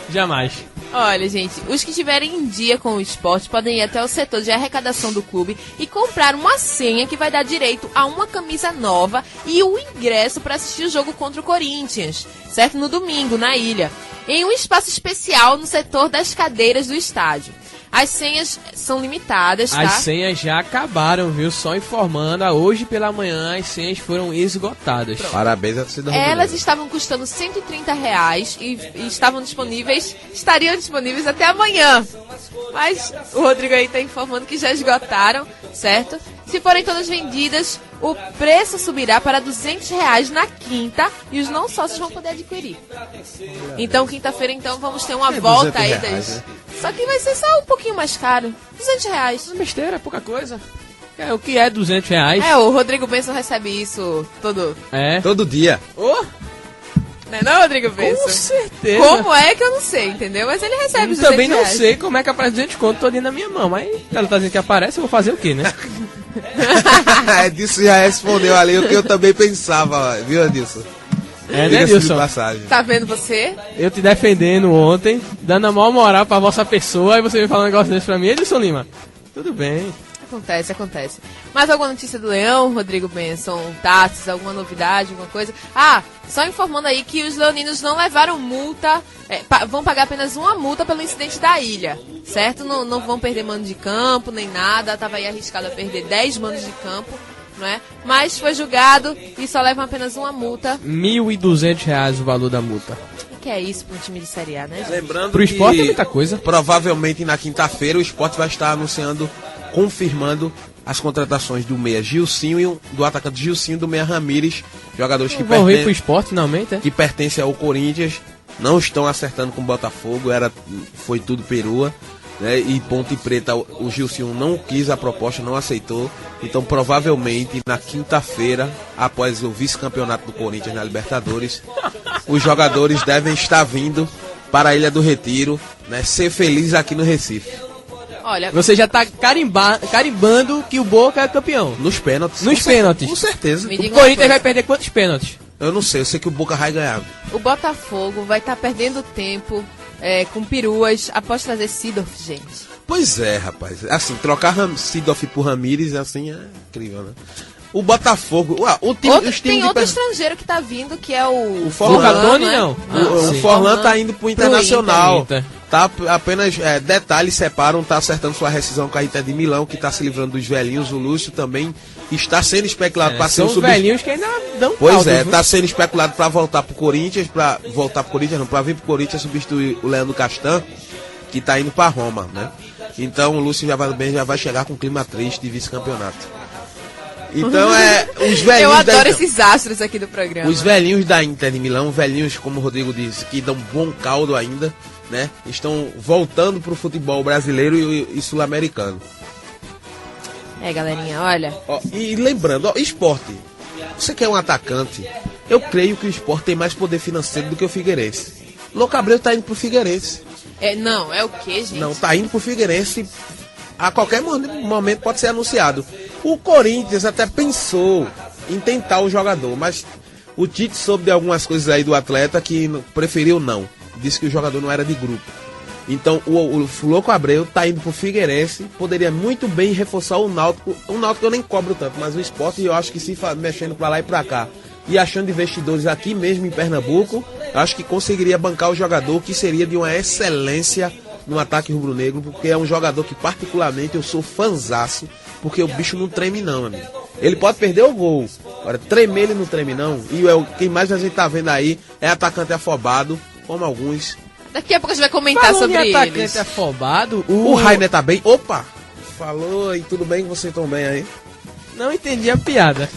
Jamais. Olha, gente, os que estiverem em dia com o esporte podem ir até o setor de arrecadação do clube e comprar uma senha que vai dar direito a uma camisa nova e o ingresso para assistir o jogo contra o Corinthians, certo? No domingo, na ilha, em um espaço especial no setor das cadeiras do estádio. As senhas são limitadas, tá? As senhas já acabaram, viu? Só informando, hoje pela manhã as senhas foram esgotadas. Parabéns à torcida Elas rubro-negra. estavam custando R$130 e estariam disponíveis até amanhã. Mas o Rodrigo aí tá informando que já esgotaram, certo? Se forem todas vendidas, o preço subirá para R$200 na quinta e os não sócios vão poder adquirir. Então, quinta-feira, então, vamos ter uma É volta aí R$200, das... né? Só que vai ser só um pouquinho mais caro. R$200. Besteira, pouca coisa. O que é R$200? O Rodrigo Benson recebe isso todo... É. Todo dia. Oh, Não é não, Rodrigo Benson? com certeza. Como é que eu não sei, entendeu? Mas ele recebe os Eu também não R$200. sei como é que aparece 200 conto todinho na minha mão, mas ela tá dizendo que aparece, eu vou fazer o quê, né? Disso já respondeu ali o que eu também pensava, viu, Adilson? É, né, Diga-se de Dilson? passagem. Tá vendo você? Eu te defendendo ontem, dando a maior moral pra vossa pessoa, e você vem falar um negócio desse pra mim, Edilson Lima? Tudo bem. Acontece. Mais alguma notícia do Leão, Rodrigo Benson, Tatis, alguma novidade, alguma coisa? Só informando aí que os leoninos não levaram multa, vão pagar apenas uma multa pelo incidente da ilha, certo? Não vão perder mando de campo, nem nada, tava aí arriscado a perder 10 mandos de campo, não é? Mas foi julgado e só levam apenas uma multa. R$1.200 o valor da multa. O que é isso para um time de Série A, né, gente? Lembrando Pro que esporte é muita coisa. provavelmente na quinta-feira o esporte vai estar confirmando as contratações do meia Gilcinho e do atacante Gilcinho e do meia Ramires, jogadores que Vão vir pro pertencem, esporte finalmente, é? que pertencem ao Corinthians não estão acertando com o Botafogo, foi tudo perua, né? E Ponte Preta, o Gilson não quis a proposta, não aceitou. Então provavelmente na quinta-feira, após o vice-campeonato do Corinthians na Libertadores, os jogadores devem estar vindo para a Ilha do Retiro, né? Ser feliz aqui no Recife. Olha, Você já tá carimbando que o Boca é campeão. Nos pênaltis. Nos pênaltis. Com certeza. Me O diga uma Corinthians coisa. vai perder quantos pênaltis? Eu não sei, eu sei que o Boca vai ganhar. O Botafogo vai estar perdendo tempo com peruas após trazer Sidorf, gente. Pois é, rapaz. Assim, trocar Sidorf por Ramírez, assim, é incrível, né? O Botafogo... os times Tem de outro Pernambuco- estrangeiro que tá vindo, que é o Forlan, Boca Tony, né? não. O sim. Forlan tá indo pro Internacional. Inter. Tá apenas detalhes separam, tá acertando sua rescisão com a Inter de Milão, que tá se livrando dos velhinhos. O Lúcio também está sendo especulado para ser São o os substituto. velhinhos que ainda dão Pois caldo, é, viu? tá sendo especulado para voltar pro Corinthians, para vir pro Corinthians substituir o Leandro Castan, que tá indo para Roma, né? Então o Lúcio já vai chegar com um clima triste de vice-campeonato. Então os velhinhos Eu adoro da- esses astros aqui do programa. os velhinhos da Inter de Milão, velhinhos, como o Rodrigo disse, que dão bom caldo ainda, né? Estão voltando pro futebol brasileiro e sul-americano. Galerinha, olha. Ó, e lembrando, esporte. Você quer um atacante? Eu creio que o esporte tem mais poder financeiro do que o Figueirense. Louco Abreu tá indo pro Figueirense. Não, é o quê, gente? Não, tá indo pro Figueirense. A qualquer momento pode ser anunciado. O Corinthians até pensou em tentar o jogador, mas o Tite soube de algumas coisas aí do atleta que preferiu não. Disse que o jogador não era de grupo. Então o Louco Abreu tá indo pro Figueirense, poderia muito bem reforçar o Náutico. O Náutico eu nem cobro tanto, mas o esporte eu acho que se mexendo pra lá e pra cá e achando investidores aqui mesmo em Pernambuco, eu acho que conseguiria bancar o jogador, que seria de uma excelência no ataque rubro-negro, porque é um jogador que particularmente eu sou fanzaço, porque o bicho não treme não, amigo. Ele pode perder o gol, agora tremer ele não treme não, e quem mais a gente tá vendo aí é atacante afobado, como alguns. Daqui a pouco a gente vai comentar Falando sobre em atacante eles. afobado, O Rainer tá bem? Opa! Falou, e tudo bem? Vocês estão bem aí? Não entendi a piada.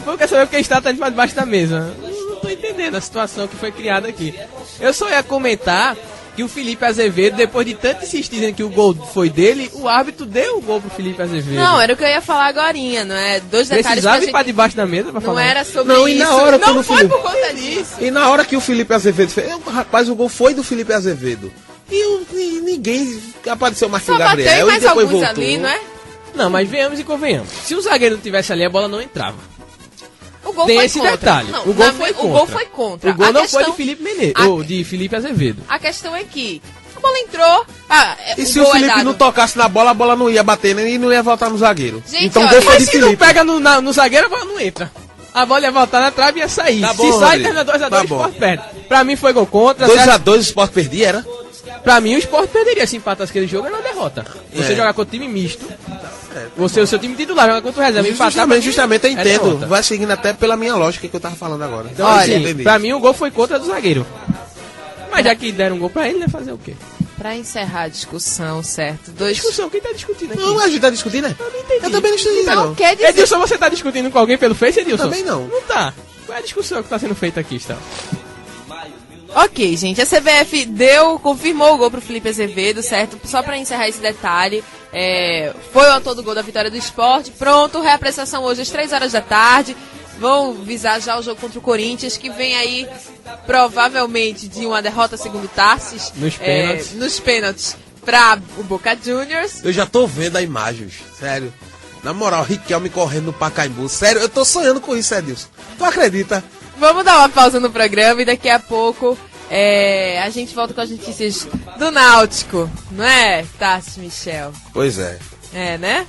Vou quer saber porque está pra debaixo da mesa. Não tô entendendo a situação que foi criada aqui. Eu só ia comentar que o Felipe Azevedo, depois de tanto insistir dizendo que o gol foi dele, o árbitro deu o gol pro Felipe Azevedo. Não, era o que eu ia falar agorinha, não é? Dois detalhes que Precisava a ir gente... pra debaixo da mesa pra Não falar. era sobre Não, isso. e na hora quando não o foi Felipe- por conta disso. E na hora que o Felipe Azevedo fez, rapaz, o gol foi do Felipe Azevedo. E ninguém apareceu o Marquinhos Só bateu Gabriel e mais e depois alguns voltou. ali, não é? Não, mas venhamos e convenhamos. Se o zagueiro não tivesse ali, a bola não entrava. O gol Tem foi esse contra. detalhe. Não, O gol na foi mi- contra. O gol foi contra. O gol A não questão- foi de Felipe Menezes, a- ou de Felipe Azevedo. A questão é que a bola entrou. E se o gol é Felipe dado. não tocasse na bola, a bola não ia bater nem e não ia voltar no zagueiro. Gente, então o olha, gol foi Mas de se não Felipe. pega no zagueiro, a bola não entra. A bola ia voltar na trave e ia sair. Tá Se bom, sai, Rodrigo. termina 2x2, Tá o bom. Sport perde. Pra mim foi gol contra. você acha- 2x2 o Sport perdia, era? Pra mim o Sport perderia se empatasse aquele jogo, era uma derrota. Você É. jogar contra time misto, você, o seu time titular, jogar contra o reserva, empatar, pra mim, Justamente eu é entendo. derrota. Vai seguindo até pela minha lógica que eu tava falando agora. Então, Olha, assim, entendi. pra mim o gol foi contra do zagueiro. Mas já que deram um gol pra ele, né? Fazer o quê? Pra encerrar a discussão, certo? Dois... Discussão, quem tá discutindo aqui? Não, a gente tá discutindo, né? Eu não entendi. Eu também não entendi, Não não. quer dizer... Edilson, você tá discutindo com alguém pelo Face, Edilson? Também não. Não tá. Qual é a discussão que tá sendo feita aqui, Stal? Ok, gente, a CBF confirmou o gol pro Felipe Azevedo, certo? Só pra encerrar esse detalhe, foi o autor do gol da vitória do Sport. Pronto, reapreciação hoje às 3 horas da tarde. Vão visar já o jogo contra o Corinthians, que vem aí provavelmente de uma derrota segundo Tarsis. Nos pênaltis. Pra o Boca Juniors. Eu já tô vendo a imagem, sério. Na moral, Riquelme correndo no Pacaembu. Sério, eu tô sonhando com isso, Edilson. Tu acredita? Vamos dar uma pausa no programa e daqui a pouco a gente volta com as notícias do Náutico, não é, Tarsis Michel? Pois é. É, né?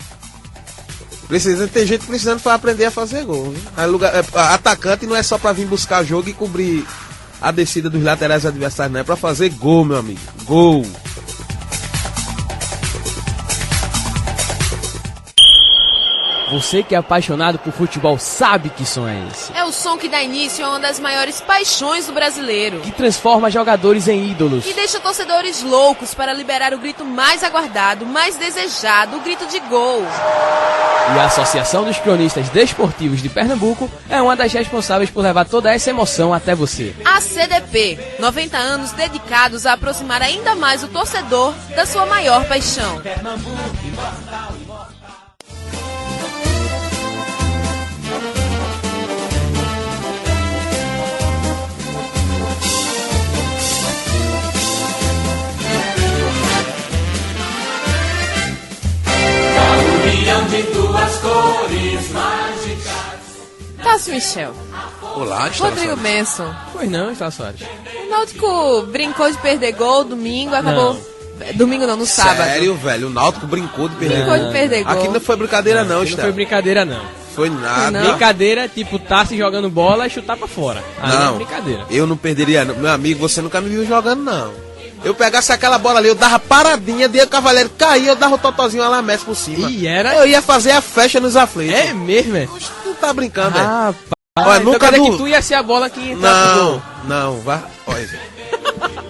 Tem gente precisando pra aprender a fazer gol. Viu? Atacante não é só pra vir buscar jogo e cobrir a descida dos laterais adversários, não. É pra fazer gol, meu amigo. Gol. Você que é apaixonado por futebol sabe que som é esse. É o som que dá início a uma das maiores paixões do brasileiro. Que transforma jogadores em ídolos. E deixa torcedores loucos para liberar o grito mais aguardado, mais desejado, o grito de gol. E a Associação dos Cronistas Desportivos de Pernambuco é uma das responsáveis por levar toda essa emoção até você. A CDP, 90 anos dedicados a aproximar ainda mais o torcedor da sua maior paixão. De duas cores mágicas. Tássio Michel, Olá, Rodrigo Benson. Pois não, está Soares. O Náutico brincou de perder gol domingo, acabou... Domingo não, no sábado. Sério, velho, o Náutico brincou de perder Brincou gol. de perder gol. Aqui não foi brincadeira não, Não Esther. foi brincadeira, não. Foi nada. Não. Brincadeira, tipo, tá se jogando bola e chutar pra fora. Aí é Não, brincadeira. eu não perderia não. Meu amigo, você nunca me viu jogando, não. Eu pegasse aquela bola ali, eu dava paradinha, Diego Cavaleiro caía, eu dava o totozinho a lamesse por cima. E era... Eu ia fazer a festa nos aflitos. É mesmo, é? Tu tá brincando, velho. Rapaz. Olha, Então nunca quer dizer du- que tu ia ser a bola que ia entrar pro Não, gol. não, vai. Olha.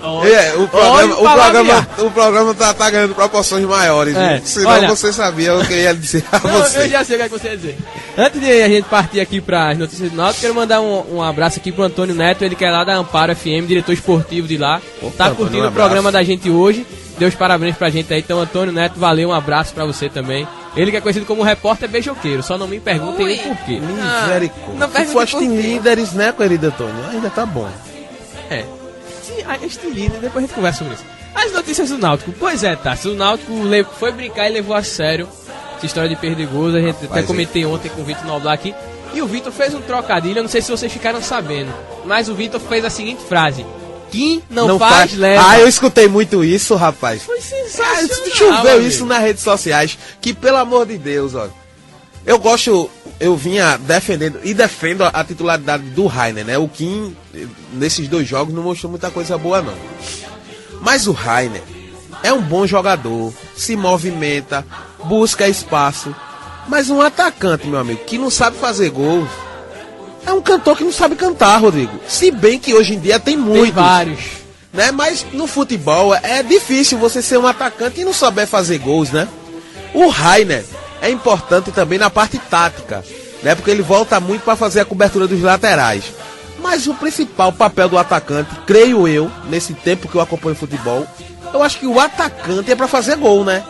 Olha. O programa tá ganhando proporções maiores, É, viu? Senão olha. você sabia o que eu ia dizer a Não, você. eu já sei o que é que você ia dizer. Antes de a gente partir aqui para as notícias do Náutico, quero mandar um abraço aqui pro Antônio Neto, ele que é lá da Amparo FM, diretor esportivo de lá. Opa, Tá Antônio, curtindo um o programa abraço. da gente hoje. Deu os parabéns pra gente aí. Então, Antônio Neto, valeu, um abraço pra você também. Ele que é conhecido como repórter beijoqueiro, só não me perguntem Ui. o porquê. Misericórdia. não Se pergunte foste por quê. líderes, né, querido Antônio? Ainda tá bom. É. Este líder, depois a gente conversa sobre isso. As notícias do Náutico. Pois é, tá. O Náutico foi brincar e levou a sério essa história de perder gols. A gente até comentei ontem com o Vitor Noblar aqui. E o Vitor fez um trocadilho, eu não sei se vocês ficaram sabendo. Mas o Vitor fez a seguinte frase: quem não faz, leva. Ah, eu escutei muito isso, rapaz. Foi sensacional. Choveu amigo. isso nas redes sociais. Que, pelo amor de Deus, olha. Eu vinha defendendo e defendo a titularidade do Rainer, né? O Kim, nesses 2 jogos, não mostrou muita coisa boa, não. Mas o Rainer é um bom jogador, se movimenta, busca espaço. Mas um atacante, meu amigo, que não sabe fazer gols, é um cantor que não sabe cantar, Rodrigo. Se bem que hoje em dia tem Tem muitos. vários. Né? Mas no futebol é difícil você ser um atacante e não souber fazer gols, né? O Rainer é importante também na parte tática, né? Porque ele volta muito para fazer a cobertura dos laterais. Mas o principal papel do atacante, creio eu, nesse tempo que eu acompanho futebol, eu acho que o atacante é para fazer gol, né?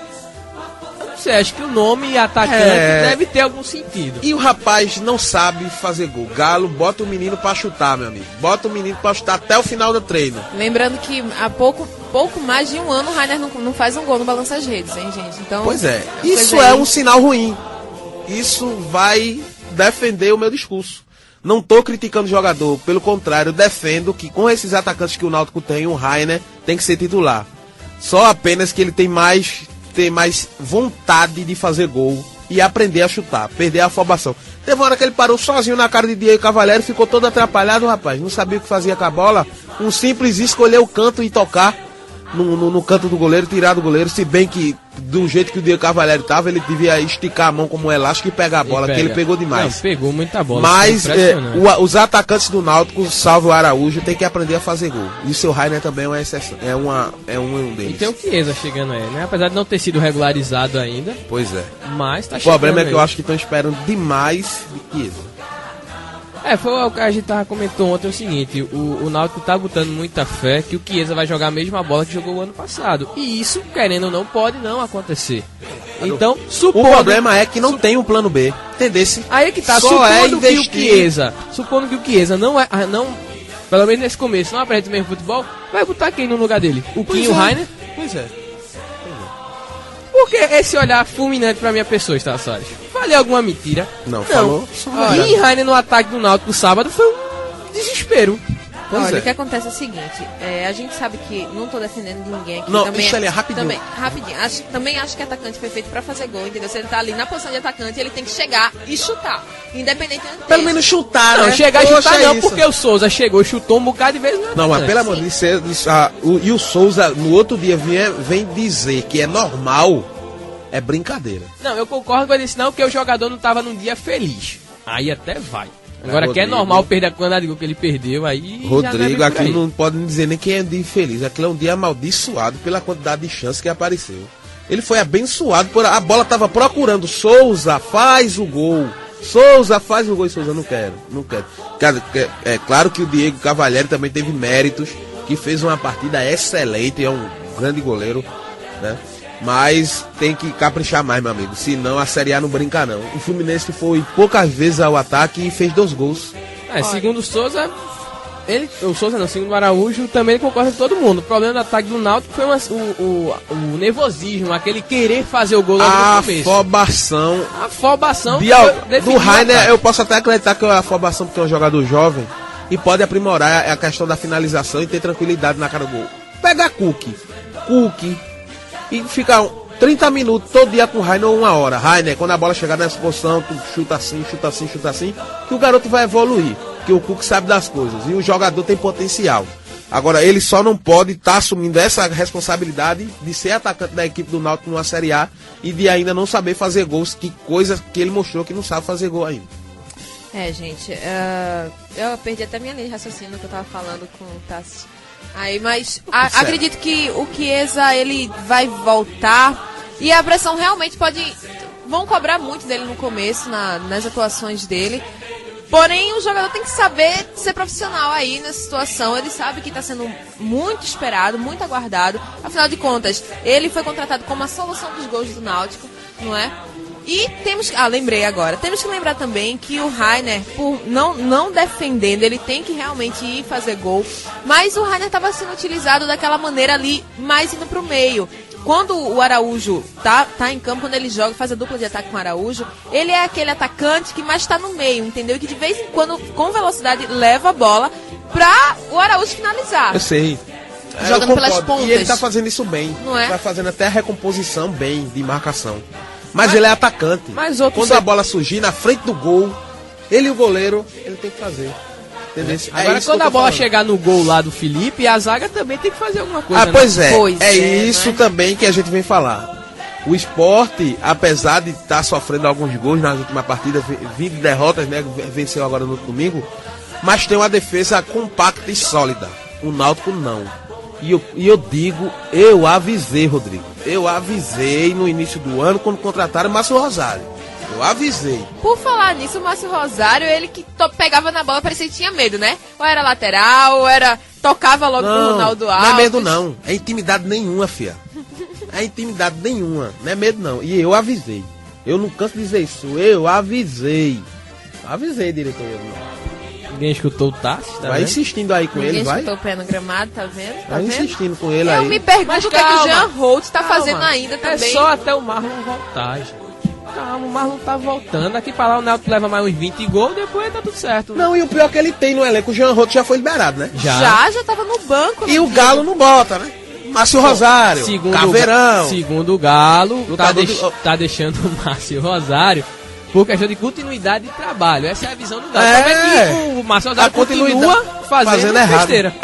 Você acha que o nome atacante deve ter algum sentido? E o rapaz não sabe fazer gol. Galo, bota o menino para chutar, meu amigo. Bota o menino para chutar até o final do treino. Lembrando que há pouco mais de um ano o Rainer não faz um gol no Balança as Redes, hein, gente? Então, Pois é, coisa isso aí. é um sinal ruim. Isso vai defender o meu discurso. Não tô criticando o jogador, pelo contrário, defendo que com esses atacantes que o Náutico tem, o Rainer tem que ser titular. Só apenas que ele tem mais vontade de fazer gol e aprender a chutar, perder a afobação. Teve uma hora que ele parou sozinho na cara de Diego Cavaleiro, ficou todo atrapalhado, rapaz. Não sabia o que fazia com a bola. Um simples escolher o canto e tocar no canto do goleiro, tirar do goleiro. Se bem que, do jeito que o Diego Cavaleiro tava, ele devia esticar a mão como um elástico e pegar a bola, que ele pegou demais. Não, pegou muita bola. Mas foi impressionante. os atacantes do Náutico, salvo o Araújo, tem que aprender a fazer gol. E o seu Rainer também é uma exceção. É um E deles. tem o Chiesa chegando aí, né? Apesar de não ter sido regularizado ainda, Pois é. mas tá O chegando. problema é que eu aí. acho que estão esperando demais de Chiesa. Foi o que a gente comentou ontem, é o seguinte, o Náutico tá botando muita fé que o Chiesa vai jogar a mesma bola que jogou o ano passado. E isso, querendo ou não, pode não acontecer. Então, O supondo... problema é que não tem um plano B. Entendesse? Aí é que tá, Só supondo é que o investir. Chiesa não é, pelo menos nesse começo, não apresenta o mesmo futebol, vai botar quem no lugar dele? O Kim e o Rainer? Pois é. Por que esse olhar fulminante pra minha pessoa, está, Soares? Falei alguma mentira? Não, falou só Kim verdade. e Rainer no ataque do Náutico sábado foi um desespero. Pois Olha, é. o que acontece é o seguinte, a gente sabe que, não tô defendendo ninguém aqui. Não, também, Michele, rapidinho. Rapidinho. Também acho que atacante foi feito pra fazer gol, entendeu? Se ele tá ali na posição de atacante, ele tem que chegar e chutar. Independente do Pelo menos chutar, Não, né? chegar e Poxa, chutar é não, isso. porque o Souza chegou e chutou um bocado de vezes. Não, mas pelo amor de Deus, e o Souza no outro dia vem dizer que é normal. é brincadeira. Não, eu concordo com ele disse não, porque o jogador não tava num dia feliz. Aí até vai. Agora, que é Rodrigo, normal perder a quantidade de gol que ele perdeu, aí. Rodrigo, já aqui não pode dizer nem que é um dia infeliz. Aquilo é um dia amaldiçoado pela quantidade de chances que apareceu. Ele foi abençoado por. A bola tava procurando. Souza, faz o gol. Souza, faz o gol. E Souza, não quero. É claro que o Diego Cavalieri também teve méritos, que fez uma partida excelente, é um grande goleiro, né? Mas tem que caprichar mais, meu amigo. Senão a Série A não brinca, não. O Fluminense foi poucas vezes ao ataque e fez 2 gols. Segundo o Souza, segundo o Araújo, também concorda com todo mundo. O problema do ataque do Náutico foi o nervosismo, aquele querer fazer o gol logo no começo. A afobação do Rainer, eu posso até acreditar que a afobação porque é um jogador jovem e pode aprimorar a questão da finalização e ter tranquilidade na cara do gol. Pega Cook e fica 30 minutos todo dia com o Rainer ou 1 hora. Rainer, quando a bola chegar nessa posição, tu chuta assim, que o garoto vai evoluir, que o Cook sabe das coisas e o jogador tem potencial. Agora, ele só não pode estar assumindo essa responsabilidade de ser atacante da equipe do Náutico numa Série A e de ainda não saber fazer gols, que coisa que ele mostrou que não sabe fazer gol ainda. Gente, eu perdi até minha linha de raciocínio que eu tava falando com o Tassi. Aí, mas acredito que o Chiesa, ele vai voltar e a pressão realmente vão cobrar muito dele no começo, nas atuações dele. Porém, o jogador tem que saber ser profissional aí nessa situação. Ele sabe que está sendo muito esperado, muito aguardado. Afinal de contas, ele foi contratado como a solução dos gols do Náutico, não é? E temos... lembrei agora. Temos que lembrar também que o Rainer, por não defendendo, ele tem que realmente ir fazer gol. Mas o Rainer estava sendo utilizado daquela maneira ali, mais indo para o meio. Quando o Araújo tá em campo, quando ele joga, faz a dupla de ataque com o Araújo, ele é aquele atacante que mais está no meio, entendeu? E que de vez em quando, com velocidade, leva a bola para o Araújo finalizar. Eu sei. Jogando pelas pontas. E ele tá fazendo isso bem. Não é? Tá fazendo até a recomposição bem, de marcação. Mas ele é atacante. Quando a bola surgir na frente do gol, ele e o goleiro, ele tem que fazer. Entendeu? Agora, quando a bola chegar no gol lá do Felipe, a zaga também tem que fazer alguma coisa. Pois é. Isso também que a gente vem falar. O Sport, apesar de estar sofrendo alguns gols nas últimas partidas, vindo de derrotas, né? Venceu agora no domingo, mas tem uma defesa compacta e sólida. O Náutico não. E eu avisei, Rodrigo. Eu avisei no início do ano quando contrataram o Márcio Rosário. Eu avisei. Por falar nisso, o Márcio Rosário, ele que pegava na bola, parecia que tinha medo, né? Ou era lateral, ou era... tocava logo pro Ronaldo Alves. Não é medo não, é intimidade nenhuma, fia. É intimidade nenhuma, não é medo não. E eu avisei. Eu não canso de dizer isso, eu avisei. Avisei, diretor. Ninguém escutou o Tassi, tá vai vendo? Insistindo aí com ele, vai. Ninguém escutou o pé no gramado, tá vendo? Vai insistindo com ele aí. Eu me pergunto o que o Jean Holt tá fazendo ainda também. É só até o Marlon voltar, gente. Calma, o Marlon tá voltando. Aqui pra lá o Náutico leva mais uns 20 gols, depois tá tudo certo. Não, e o pior é que ele tem no elenco, o Jean Holt já foi liberado, né? Já tava no banco. E o Galo não bota, né? Márcio Rosário, Caveirão. Segundo o Galo, tá deixando o Márcio Rosário por questão de continuidade de trabalho. Essa é a visão do Galo. O Márcio Rosário continua fazendo besteira.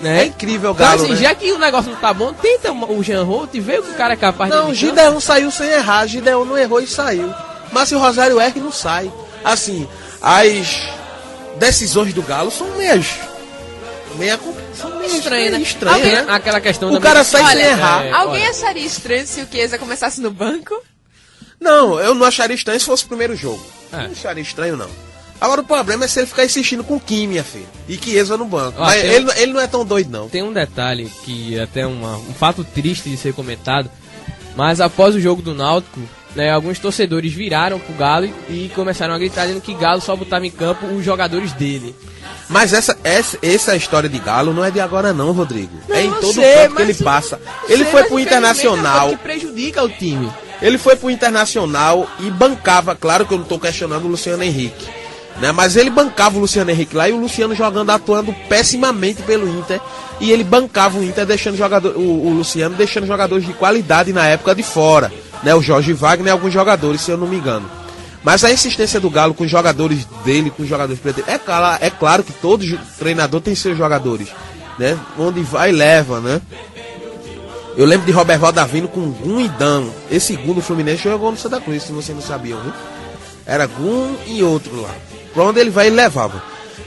É incrível o Galo, então, assim, já que o negócio não tá bom, tenta o Jean Holt e vê o que o cara é capaz de... Não, Gideon saiu sem errar. Gideon não errou e saiu. Márcio Rosário erra e não sai. Assim, as decisões do Galo são meio estranhas, né? Aquela questão o cara sai sem errar. Alguém acharia estranho se o Chiesa começasse no banco? Não, eu não acharia estranho se fosse o primeiro jogo. Não acharia estranho, não. Agora o problema é se ele ficar insistindo com Kim, minha filha. E Chiesa no banco. Mas ele não é tão doido, não. Tem um detalhe que até um fato triste de ser comentado. Mas após o jogo do Náutico, né, alguns torcedores viraram pro Galo e começaram a gritar dizendo que Galo só botava em campo os jogadores dele. Mas essa história de Galo não é de agora não, Rodrigo. Não, é em todo o campo que ele passa. Ele foi pro Internacional. Que prejudica o time. Ele foi pro Internacional e bancava, claro que eu não tô questionando o Luciano Henrique, né? Mas ele bancava o Luciano Henrique lá e o Luciano atuando pessimamente pelo Inter. E ele bancava o Inter, deixando o Luciano deixando jogadores de qualidade na época de fora, né? O Jorge Wagner e alguns jogadores, se eu não me engano. Mas a insistência do Galo com os jogadores dele, com os jogadores pretendentes, é claro que todo treinador tem seus jogadores, né? Onde vai, leva, né? Eu lembro de Roberval Davino com Gum e Dan. Esse Gum do Fluminense jogou no Santa Cruz, se você não sabia, viu? Era Gum e outro lá. Pra onde ele vai, ele levava.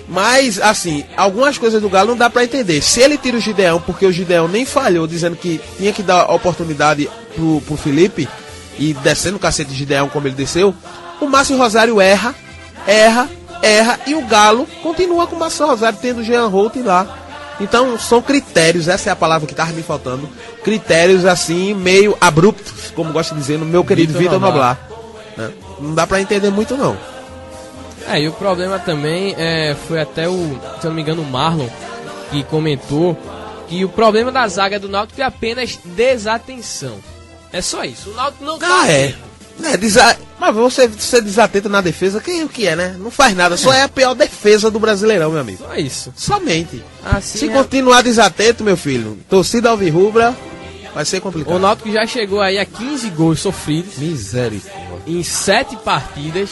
Mas, assim, algumas coisas do Galo não dá pra entender. Se ele tira o Gideão, porque o Gideão nem falhou, dizendo que tinha que dar a oportunidade pro Felipe, e descendo o cacete de Gideão como ele desceu, o Márcio Rosário erra, e o Galo continua com o Márcio Rosário tendo o Jean Holt lá. Então, são critérios, essa é a palavra que tava me faltando, critérios, assim, meio abruptos, como gosta de dizer no meu querido Vitor Noblar. Né? Não dá pra entender muito, não. E o problema também foi até se eu não me engano, o Marlon, que comentou que o problema da zaga do Náutico é apenas desatenção. É só isso, o Náutico não tá... Mas você desatenta na defesa, o que é, né? Não faz nada, só é a pior defesa do Brasileirão, meu amigo. Só isso. Somente. Assim Se continuar desatento, meu filho, torcida alvirrubra, vai ser complicado. O Náutico já chegou aí a 15 gols sofridos. Misericórdia. Em 7 partidas.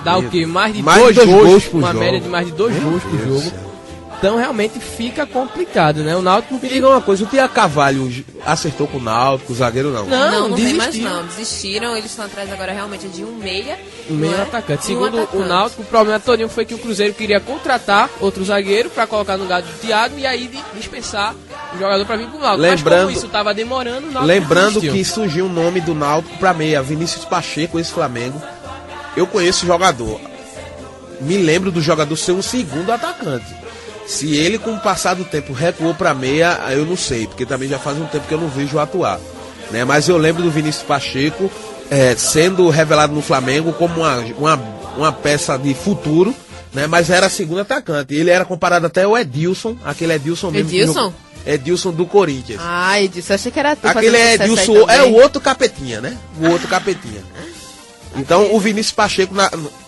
Dá o quê? Mais de dois 2 gols por uma jogo. média de mais de 2 gols por Deus jogo. Então realmente fica complicado, né? O Náutico... Me diga uma coisa, o Tia Carvalho acertou com o Náutico, o zagueiro não. Não tem mais desistiram. não. Desistiram, eles estão atrás agora realmente de um meia. Um meio não é? atacante. E um Segundo atacante. o Náutico, o problema todinho foi que o Cruzeiro queria contratar outro zagueiro pra colocar no lugar do Thiago e aí dispensar o jogador pra vir pro Náutico. Mas como isso tava demorando, o Náutico Lembrando desistiu. que surgiu o nome do Náutico pra meia, Vinícius Pacheco, esse Flamengo. Eu conheço o jogador. Me lembro do jogador ser um segundo atacante. Se ele, com o passar do tempo, recuou pra meia, eu não sei, porque também já faz um tempo que eu não vejo atuar. Né? Mas eu lembro do Vinícius Pacheco sendo revelado no Flamengo como uma peça de futuro, né? Mas era segundo atacante. Ele era comparado até ao Edilson, aquele Edilson mesmo. Edilson? Edilson do Corinthians. Ah, Edilson, achei que era tu. Aquele fazendo sucesso Edilson aí é também. o outro capetinha, né? O outro capetinha. Então o Vinícius Pacheco,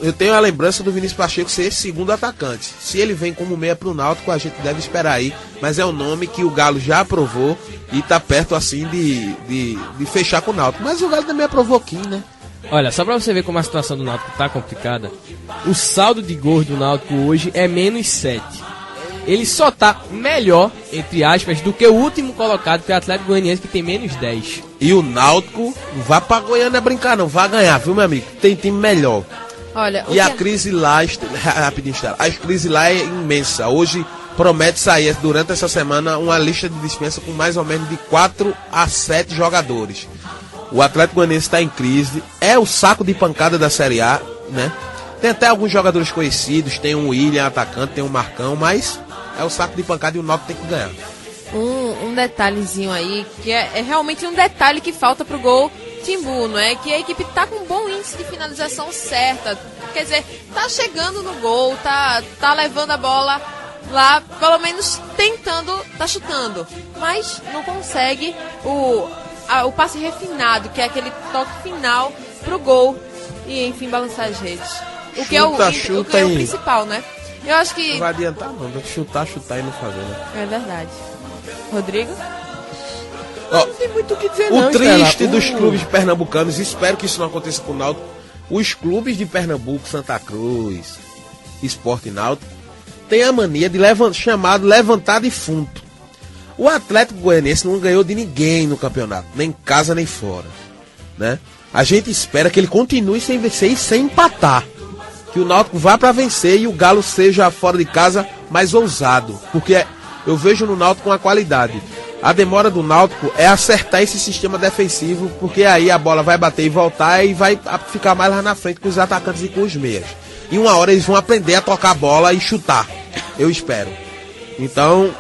eu tenho a lembrança do Vinícius Pacheco ser esse segundo atacante. Se ele vem como meia pro Náutico, a gente deve esperar aí. Mas é um nome que o Galo já aprovou e tá perto assim de fechar com o Náutico. Mas o Galo também aprovou Kim, né? Olha, só pra você ver como a situação do Náutico tá complicada, o saldo de gols do Náutico hoje é -7. Ele só tá melhor, entre aspas, do que o último colocado, que é o Atlético Goianiense, que tem -10. E o Náutico não vai pra Goiânia brincar não, vai ganhar, viu, meu amigo? Tem time melhor. Olha, E a crise lá, rapidinho, a crise lá é imensa. Hoje promete sair durante essa semana uma lista de dispensa com mais ou menos de 4 a 7 jogadores. O Atlético Goianiense está em crise, é o saco de pancada da Série A, né? Tem até alguns jogadores conhecidos, tem um William atacante, tem um Marcão, mas é o saco de pancada e o Náutico tem que ganhar. Um detalhezinho aí, que é realmente um detalhe que falta pro gol Timbu, não é? Que a equipe tá com um bom índice de finalização certa. Quer dizer, tá chegando no gol, tá levando a bola lá, pelo menos tentando, tá chutando. Mas não consegue o passe refinado, que é aquele toque final pro gol e, enfim, balançar as redes. O que é o principal, né? Eu acho que... Não vai adiantar não, tem que chutar e não fazer, né? É verdade. Rodrigo? Não tem muito o que dizer, O não, triste Estela. dos clubes pernambucanos, espero que isso não aconteça com o Náutico, os clubes de Pernambuco, Santa Cruz, Sport e Náutico, tem a mania de chamado levantar defunto. O Atlético Goianiense não ganhou de ninguém no campeonato, nem em casa nem fora, né? A gente espera que ele continue sem vencer e sem empatar. Que o Náutico vá para vencer e o Galo seja fora de casa mais ousado, porque eu vejo no Náutico uma qualidade. A demora do Náutico é acertar esse sistema defensivo, porque aí a bola vai bater e voltar e vai ficar mais lá na frente com os atacantes e com os meias. E uma hora eles vão aprender a tocar a bola e chutar, eu espero. Então,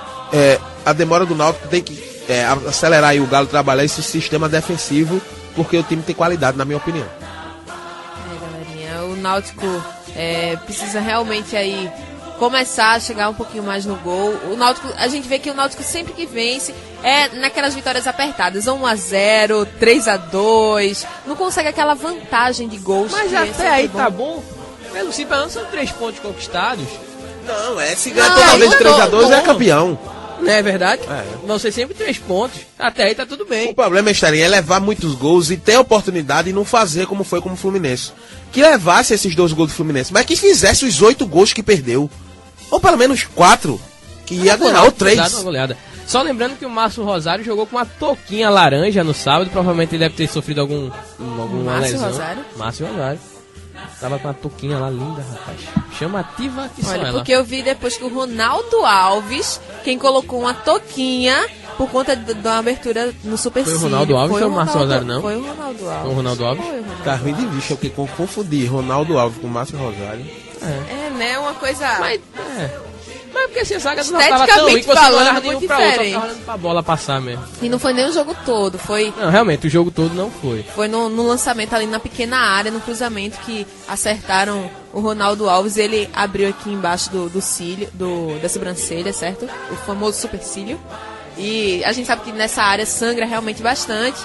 a demora do Náutico tem que acelerar aí o Galo trabalhar esse sistema defensivo, porque o time tem qualidade, na minha opinião. Galerinha, o Náutico precisa realmente aí começar a chegar um pouquinho mais no gol. O Náutico, a gente vê que o Náutico sempre que vence é naquelas vitórias apertadas, 1-0, 3-2, não consegue aquela vantagem de gols. Mas que até é aí bom. tá bom. Pelo simples, são 3 pontos conquistados. Não, se ganhar toda vez de 3-2 é campeão. Não é verdade? Vão ser sempre 3 pontos. Até aí tá tudo bem. O problema, Estarinha, é levar muitos gols e ter a oportunidade e não fazer como foi com o Fluminense. Que levasse esses 2 gols do Fluminense, mas que fizesse os 8 gols que perdeu. Ou pelo menos 4, que ia ganhar, ou 3. Uma goleada. Só lembrando que o Márcio Rosário jogou com uma touquinha laranja no sábado. Provavelmente ele deve ter sofrido alguma Márcio lesão. Rosário? Márcio Rosário. Tava com uma touquinha lá linda, rapaz. Chamativa que só Olha, ela. porque eu vi depois que o Ronaldo Alves, quem colocou uma touquinha por conta da abertura no Supercílio. Foi o Ronaldo Alves ou o Márcio Rosário, não? Foi o Ronaldo Alves. Foi o Ronaldo Alves? Foi o Ronaldo Tá ruim de vista, porque confundi Ronaldo Alves com Márcio Rosário. É, né? Uma coisa... Mas porque assim, a zaga não tava tão ruim que você não falando, olhava de um muito pra outro, diferente. tava olhando pra bola passar mesmo. E não foi nem o jogo todo, foi Não, realmente, o jogo todo não foi. no lançamento ali na pequena área, no cruzamento que acertaram o Ronaldo Alves. Ele abriu aqui embaixo do cílio, da sobrancelha, certo? O famoso supercílio. E a gente sabe que nessa área sangra realmente bastante.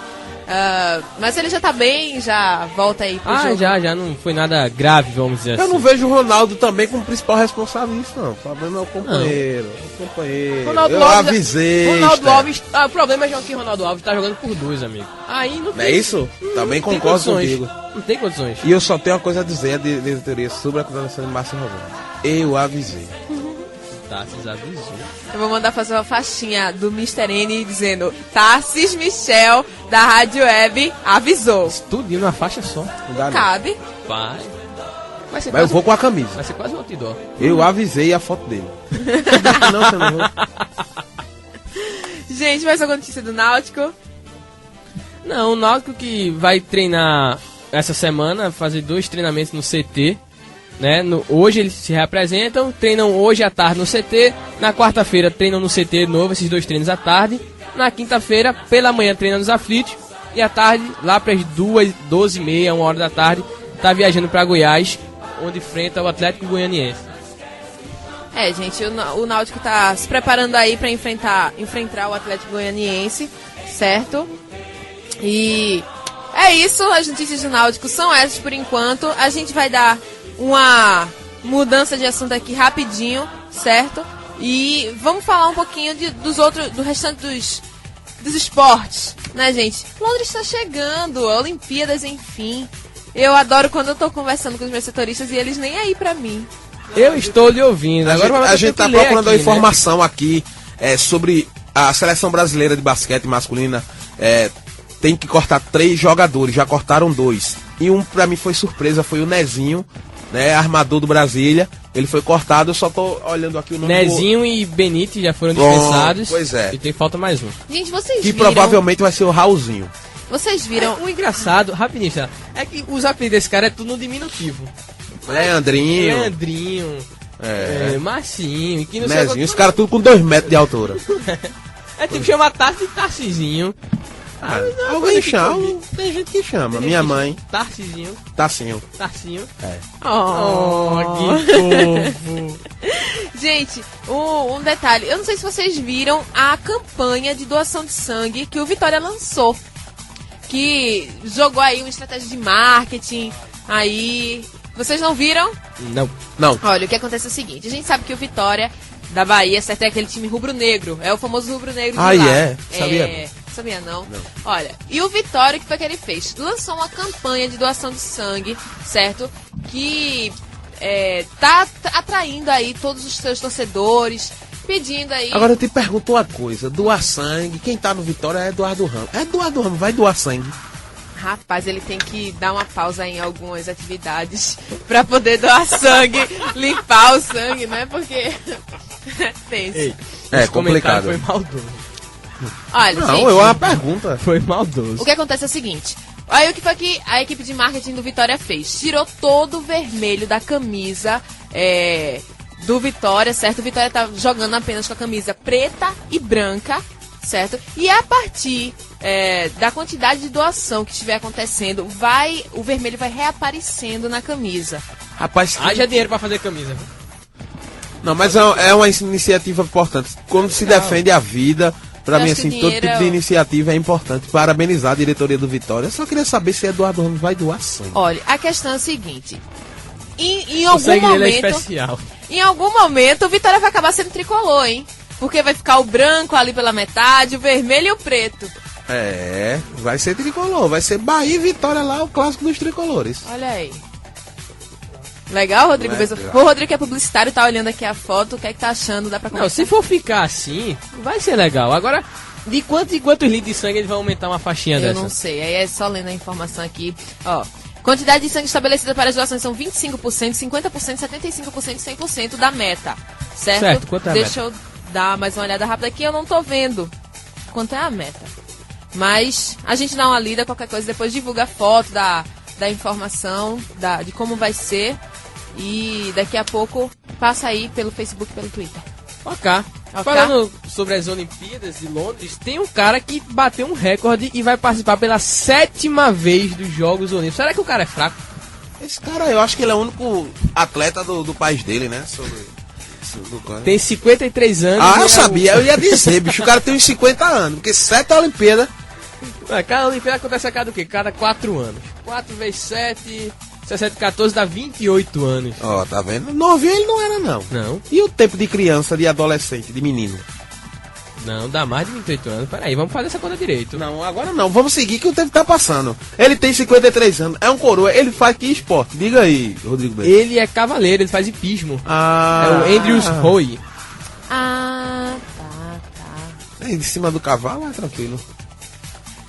Mas ele já tá bem, já volta aí pro jogo. Já não foi nada grave, vamos dizer assim. Eu não vejo o Ronaldo também como principal responsável nisso, não. O problema é o companheiro. Ronaldo Eu Alves, avisei. Ronaldo Alves, o problema é que o Ronaldo Alves tá jogando por dois, amigo. Aí não Não tem. é isso? Também não tem concordo condições. contigo. Não tem condições. E eu só tenho uma coisa a dizer de diretoria sobre a contratação de Márcio Rosário. Eu avisei. Tarsis avisou. Eu vou mandar fazer uma faixinha do Mr. N dizendo: Tarsis Michel, da Rádio Web, avisou. Tudinho numa faixa só. Não dá não. Cabe. Vai. Vai ser Mas eu vou com a camisa. Vai ser quase um outdoor. Eu avisei a foto dele. Não, você não vou. Gente, mais alguma notícia do Náutico? Não, o Náutico que vai treinar essa semana, fazer 2 treinamentos no CT. Né? Hoje eles se reapresentam, treinam hoje à tarde no CT. Na quarta-feira treinam no CT de novo, esses 2 treinos à tarde. Na quinta-feira, pela manhã, treinam nos aflitos. E à tarde, lá para as 12h30, 1h da tarde, tá viajando para Goiás, onde enfrenta o Atlético Goianiense. Gente, o Náutico tá se preparando aí para enfrentar o Atlético Goianiense, certo? E é isso, as notícias do Náutico são essas por enquanto. A gente vai dar uma mudança de assunto aqui rapidinho, certo? E vamos falar um pouquinho do restante dos esportes, né, gente? Londres está chegando, Olimpíadas, enfim. Eu adoro quando eu tô conversando com os meus setoristas e eles nem aí pra mim. Eu estou lhe ouvindo. A gente tá procurando a informação aqui sobre a seleção brasileira de basquete masculina. Tem que cortar 3 jogadores, já cortaram 2. E um pra mim foi surpresa, foi o Nezinho, né, armador do Brasília. Ele foi cortado, eu só tô olhando aqui o nome Nezinho e Benítez já foram dispensados. Pois é. E tem falta mais um. Gente, vocês que viram... provavelmente vai ser o Raulzinho. Vocês viram... O engraçado, rapidinho, tá? É que os apelidos desse cara é tudo no diminutivo. Leandrinho. Marcinho, que não Nezinho, sei os caras tudo com 2 metros de altura. É tipo chamar Tarsi de Tarcizinho. Alguém chama, tem gente que chama. Minha mãe, Tarcizinho. Tarcinho. Tarcinho. Que fofo. Gente, um detalhe. Eu não sei se vocês viram a campanha de doação de sangue que o Vitória lançou. Que jogou aí uma estratégia de marketing. Aí... Vocês não viram? Não. Olha, o que acontece é o seguinte. A gente sabe que o Vitória da Bahia, certo, é aquele time rubro-negro. É o famoso rubro-negro de lá. Sabia? Sabia não? Olha, e o Vitória, o que foi que ele fez? Lançou uma campanha de doação de sangue, certo? Que tá atraindo aí todos os seus torcedores, pedindo aí... Agora eu te pergunto uma coisa, doar sangue, quem tá no Vitória é Eduardo Ramos. Eduardo Ramos vai doar sangue. Rapaz, ele tem que dar uma pausa em algumas atividades pra poder doar sangue, limpar o sangue, né? Porque tem. Esse complicado. Foi maldoso. Olha, Não, gente, é uma pergunta. Foi maldoso. o que acontece é o seguinte. Aí o que foi que a equipe de marketing do Vitória fez? Tirou todo o vermelho da camisa do Vitória, certo? O Vitória tá jogando apenas com a camisa preta e branca, certo? E a partir da quantidade de doação que estiver acontecendo, o vermelho vai reaparecendo na camisa. Rapaz, Haja dinheiro pra fazer camisa. não, mas é uma iniciativa importante. Quando se defende a vida, pra Eu mim, acho que assim, o todo dinheiro tipo de iniciativa é importante. Parabenizar a diretoria do Vitória. Eu só queria saber se Eduardo Ramos vai doar sangue. Olha, a questão é a seguinte. Em O algum sangue dele é momento... especial. Em algum momento, o Vitória vai acabar sendo tricolor, hein? Porque vai ficar o branco ali pela metade, o vermelho e o preto. Vai ser tricolor. Vai ser Bahia e Vitória lá, o clássico dos tricolores. Olha aí. Legal, Rodrigo Benson. Legal. O Rodrigo que é publicitário, tá olhando aqui a foto, o que é que tá achando? Dá pra Não, comentar? se for ficar assim, vai ser legal. Agora, de quantos litros de sangue eles vão aumentar uma faixinha Eu dessa? não sei, aí é só lendo a informação aqui. Ó, quantidade de sangue estabelecida para as doações são 25%, 50%, 75% e 100% da meta, certo? Certo, quanto é a Deixa eu dar mais uma olhada rápida aqui, eu não tô vendo quanto é a meta. Mas a gente dá uma lida, qualquer coisa, depois divulga a foto da informação, de como vai ser. E daqui a pouco passa aí pelo Facebook e pelo Twitter. Ok. Ok. Falando sobre as Olimpíadas de Londres, tem um cara que bateu um recorde e vai participar pela 7ª vez dos Jogos Olímpicos. Será que o cara é fraco? Esse cara, eu acho que ele é o único atleta do país dele, né? Tem 53 anos. Ah, e eu é sabia, eu ia dizer, bicho, o cara tem uns 50 anos, porque 7 Olimpíadas. Cada Olimpíada acontece a cada o quê? Cada 4 anos. 4 vezes 7, 17, 14 dá 28 anos. Ó, tá vendo? Novinho ele não era, não. Não, E o tempo de criança, de adolescente, de menino? não, dá mais de 28 anos. Peraí, vamos fazer essa conta direito. Não, agora não. Vamos seguir que o tempo tá passando. Ele tem 53 anos, é um coroa. Ele faz que esporte? Diga aí, Rodrigo Benson. Ele é cavaleiro, ele faz hipismo. Ah, É o Andrews Roy. Ah, tá. Em cima do cavalo, é tranquilo.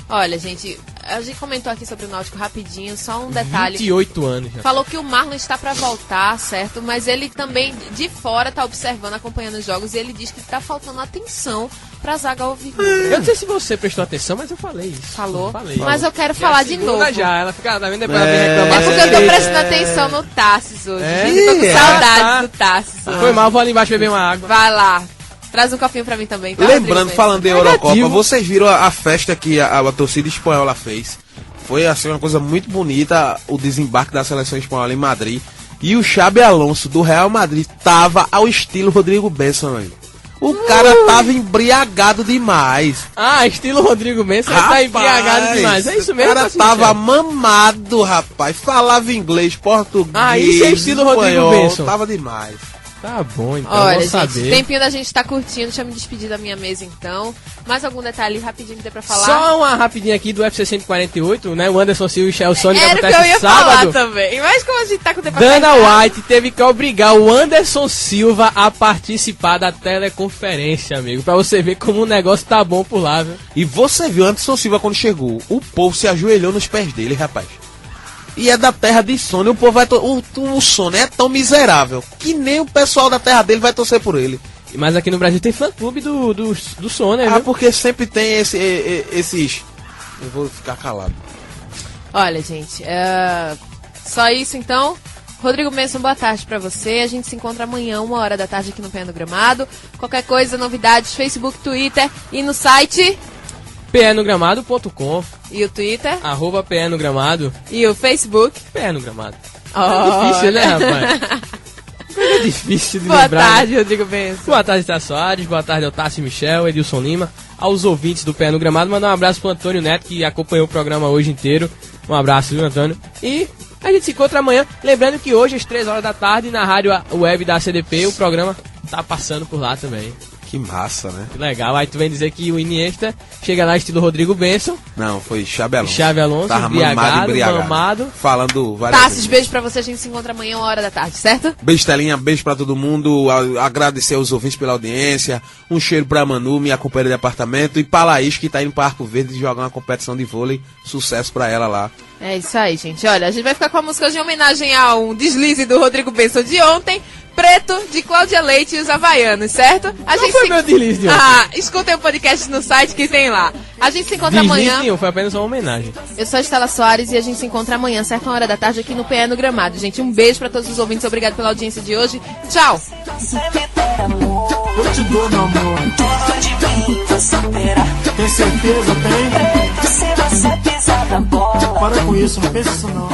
Olha, gente, a gente comentou aqui sobre o Náutico rapidinho, só um detalhe. 28 anos já. Falou que o Marlon está para voltar, certo? Mas ele também, de fora, tá observando, acompanhando os jogos, e ele diz que tá faltando atenção pra zaga alvirrubra. Eu não sei se você prestou atenção, mas eu falei isso. Falou? Falei. Mas eu quero E falar a de segunda novo. já, ela fica, tá vendo? Depois ela É. vem reclamar. É porque eu tô prestando atenção no Tassis hoje. É? gente. Eu tô com saudades tá. do Tassis hoje. Foi mal, vou ali embaixo beber uma água. Vai lá. Traz um copinho pra mim também, tá? Lembrando, Rodrigo? falando de Negativo. Eurocopa, vocês viram a festa que a torcida espanhola fez. Foi assim uma coisa muito bonita, o desembarque da seleção espanhola em Madrid. E o Xabi Alonso, do Real Madrid, tava ao estilo Rodrigo Benson, mano. O cara tava embriagado demais. Ah, estilo Rodrigo Benson, ele tá embriagado demais. É isso mesmo, O cara Tassi tava Michel? mamado, rapaz. Falava inglês, português. Ah, isso é estilo Rodrigo espanhol, Benson. Tava demais. Tá bom, então Olha, vou gente, saber. tempinho da gente tá curtindo. Deixa eu me despedir da minha mesa, então. Mais algum detalhe rapidinho que dê pra falar? Só uma rapidinha aqui do UFC 148, né? O Anderson Silva e o Chelsea Era o que acontece eu ia falar sábado. também. Mas como a gente tá com o tempo Dana apertado- White teve que obrigar o Anderson Silva a participar da teleconferência, amigo. Pra você ver como o negócio tá bom por lá, viu? E você viu Anderson Silva quando chegou? O povo se ajoelhou nos pés dele, rapaz. E é da terra de Sônia, o povo vai o Sônia é tão miserável que nem o pessoal da terra dele vai torcer por ele. Mas aqui no Brasil tem fã-clube do Sônia, Ah, viu? porque sempre tem esses... Eu vou ficar calado. Olha, gente, só isso então. Rodrigo Benson, boa tarde pra você. A gente se encontra amanhã, 1h da tarde, aqui no Pé no Gramado. Qualquer coisa, novidades, Facebook, Twitter e no site pnogramado.com, e o Twitter @pnogramado, e o Facebook. pnogramado. Oh, Difícil, né, rapaz? Coisa difícil de Boa lembrar. né? tarde, Rodrigo Benson. Boa tarde, Tassi Soares. Boa tarde ao Tassi Michel, Edilson Lima, aos ouvintes do Pé no Gramado. Mandar um abraço pro Antônio Neto, que acompanhou o programa hoje inteiro. Um abraço, viu, Antônio? E a gente se encontra amanhã. Lembrando que hoje, às 3 horas da tarde, na rádio web da CDP, o programa tá passando por lá também. Que massa, né? Que legal. Aí tu vem dizer que o Iniesta chega lá estilo Rodrigo Benson. Não, foi Xabi Alonso. Xabi Alonso, Tava embriagado, mamado. Falando várias Tassis, vezes. beijo pra você. A gente se encontra amanhã, 1h da tarde, certo? Beijo, Telinha, beijo pra todo mundo. Agradecer aos ouvintes pela audiência. Um cheiro pra Manu, minha companheira de apartamento. E pra Laís, que tá indo pra Arco Verde jogar uma competição de vôlei. Sucesso pra ela lá. É isso aí, gente. Olha, a gente vai ficar com a música hoje em homenagem a um deslize do Rodrigo Benson de ontem. Preto, de Cláudia Leite e os Havaianos, certo? A Qual foi meu deslize de ontem? Ah, escutem o podcast no site que tem lá. A gente se encontra Deslize amanhã. nenhum, foi apenas uma homenagem. Eu sou a Estela Soares e a gente se encontra amanhã, certo? 1h da tarde, aqui no PE no Gramado. Gente, um beijo pra todos os ouvintes. Obrigado pela audiência de hoje. Tchau! Eu te dou, meu amor. Tem certeza, tem? Se você pisar na bola. Para com isso, não pensa isso não.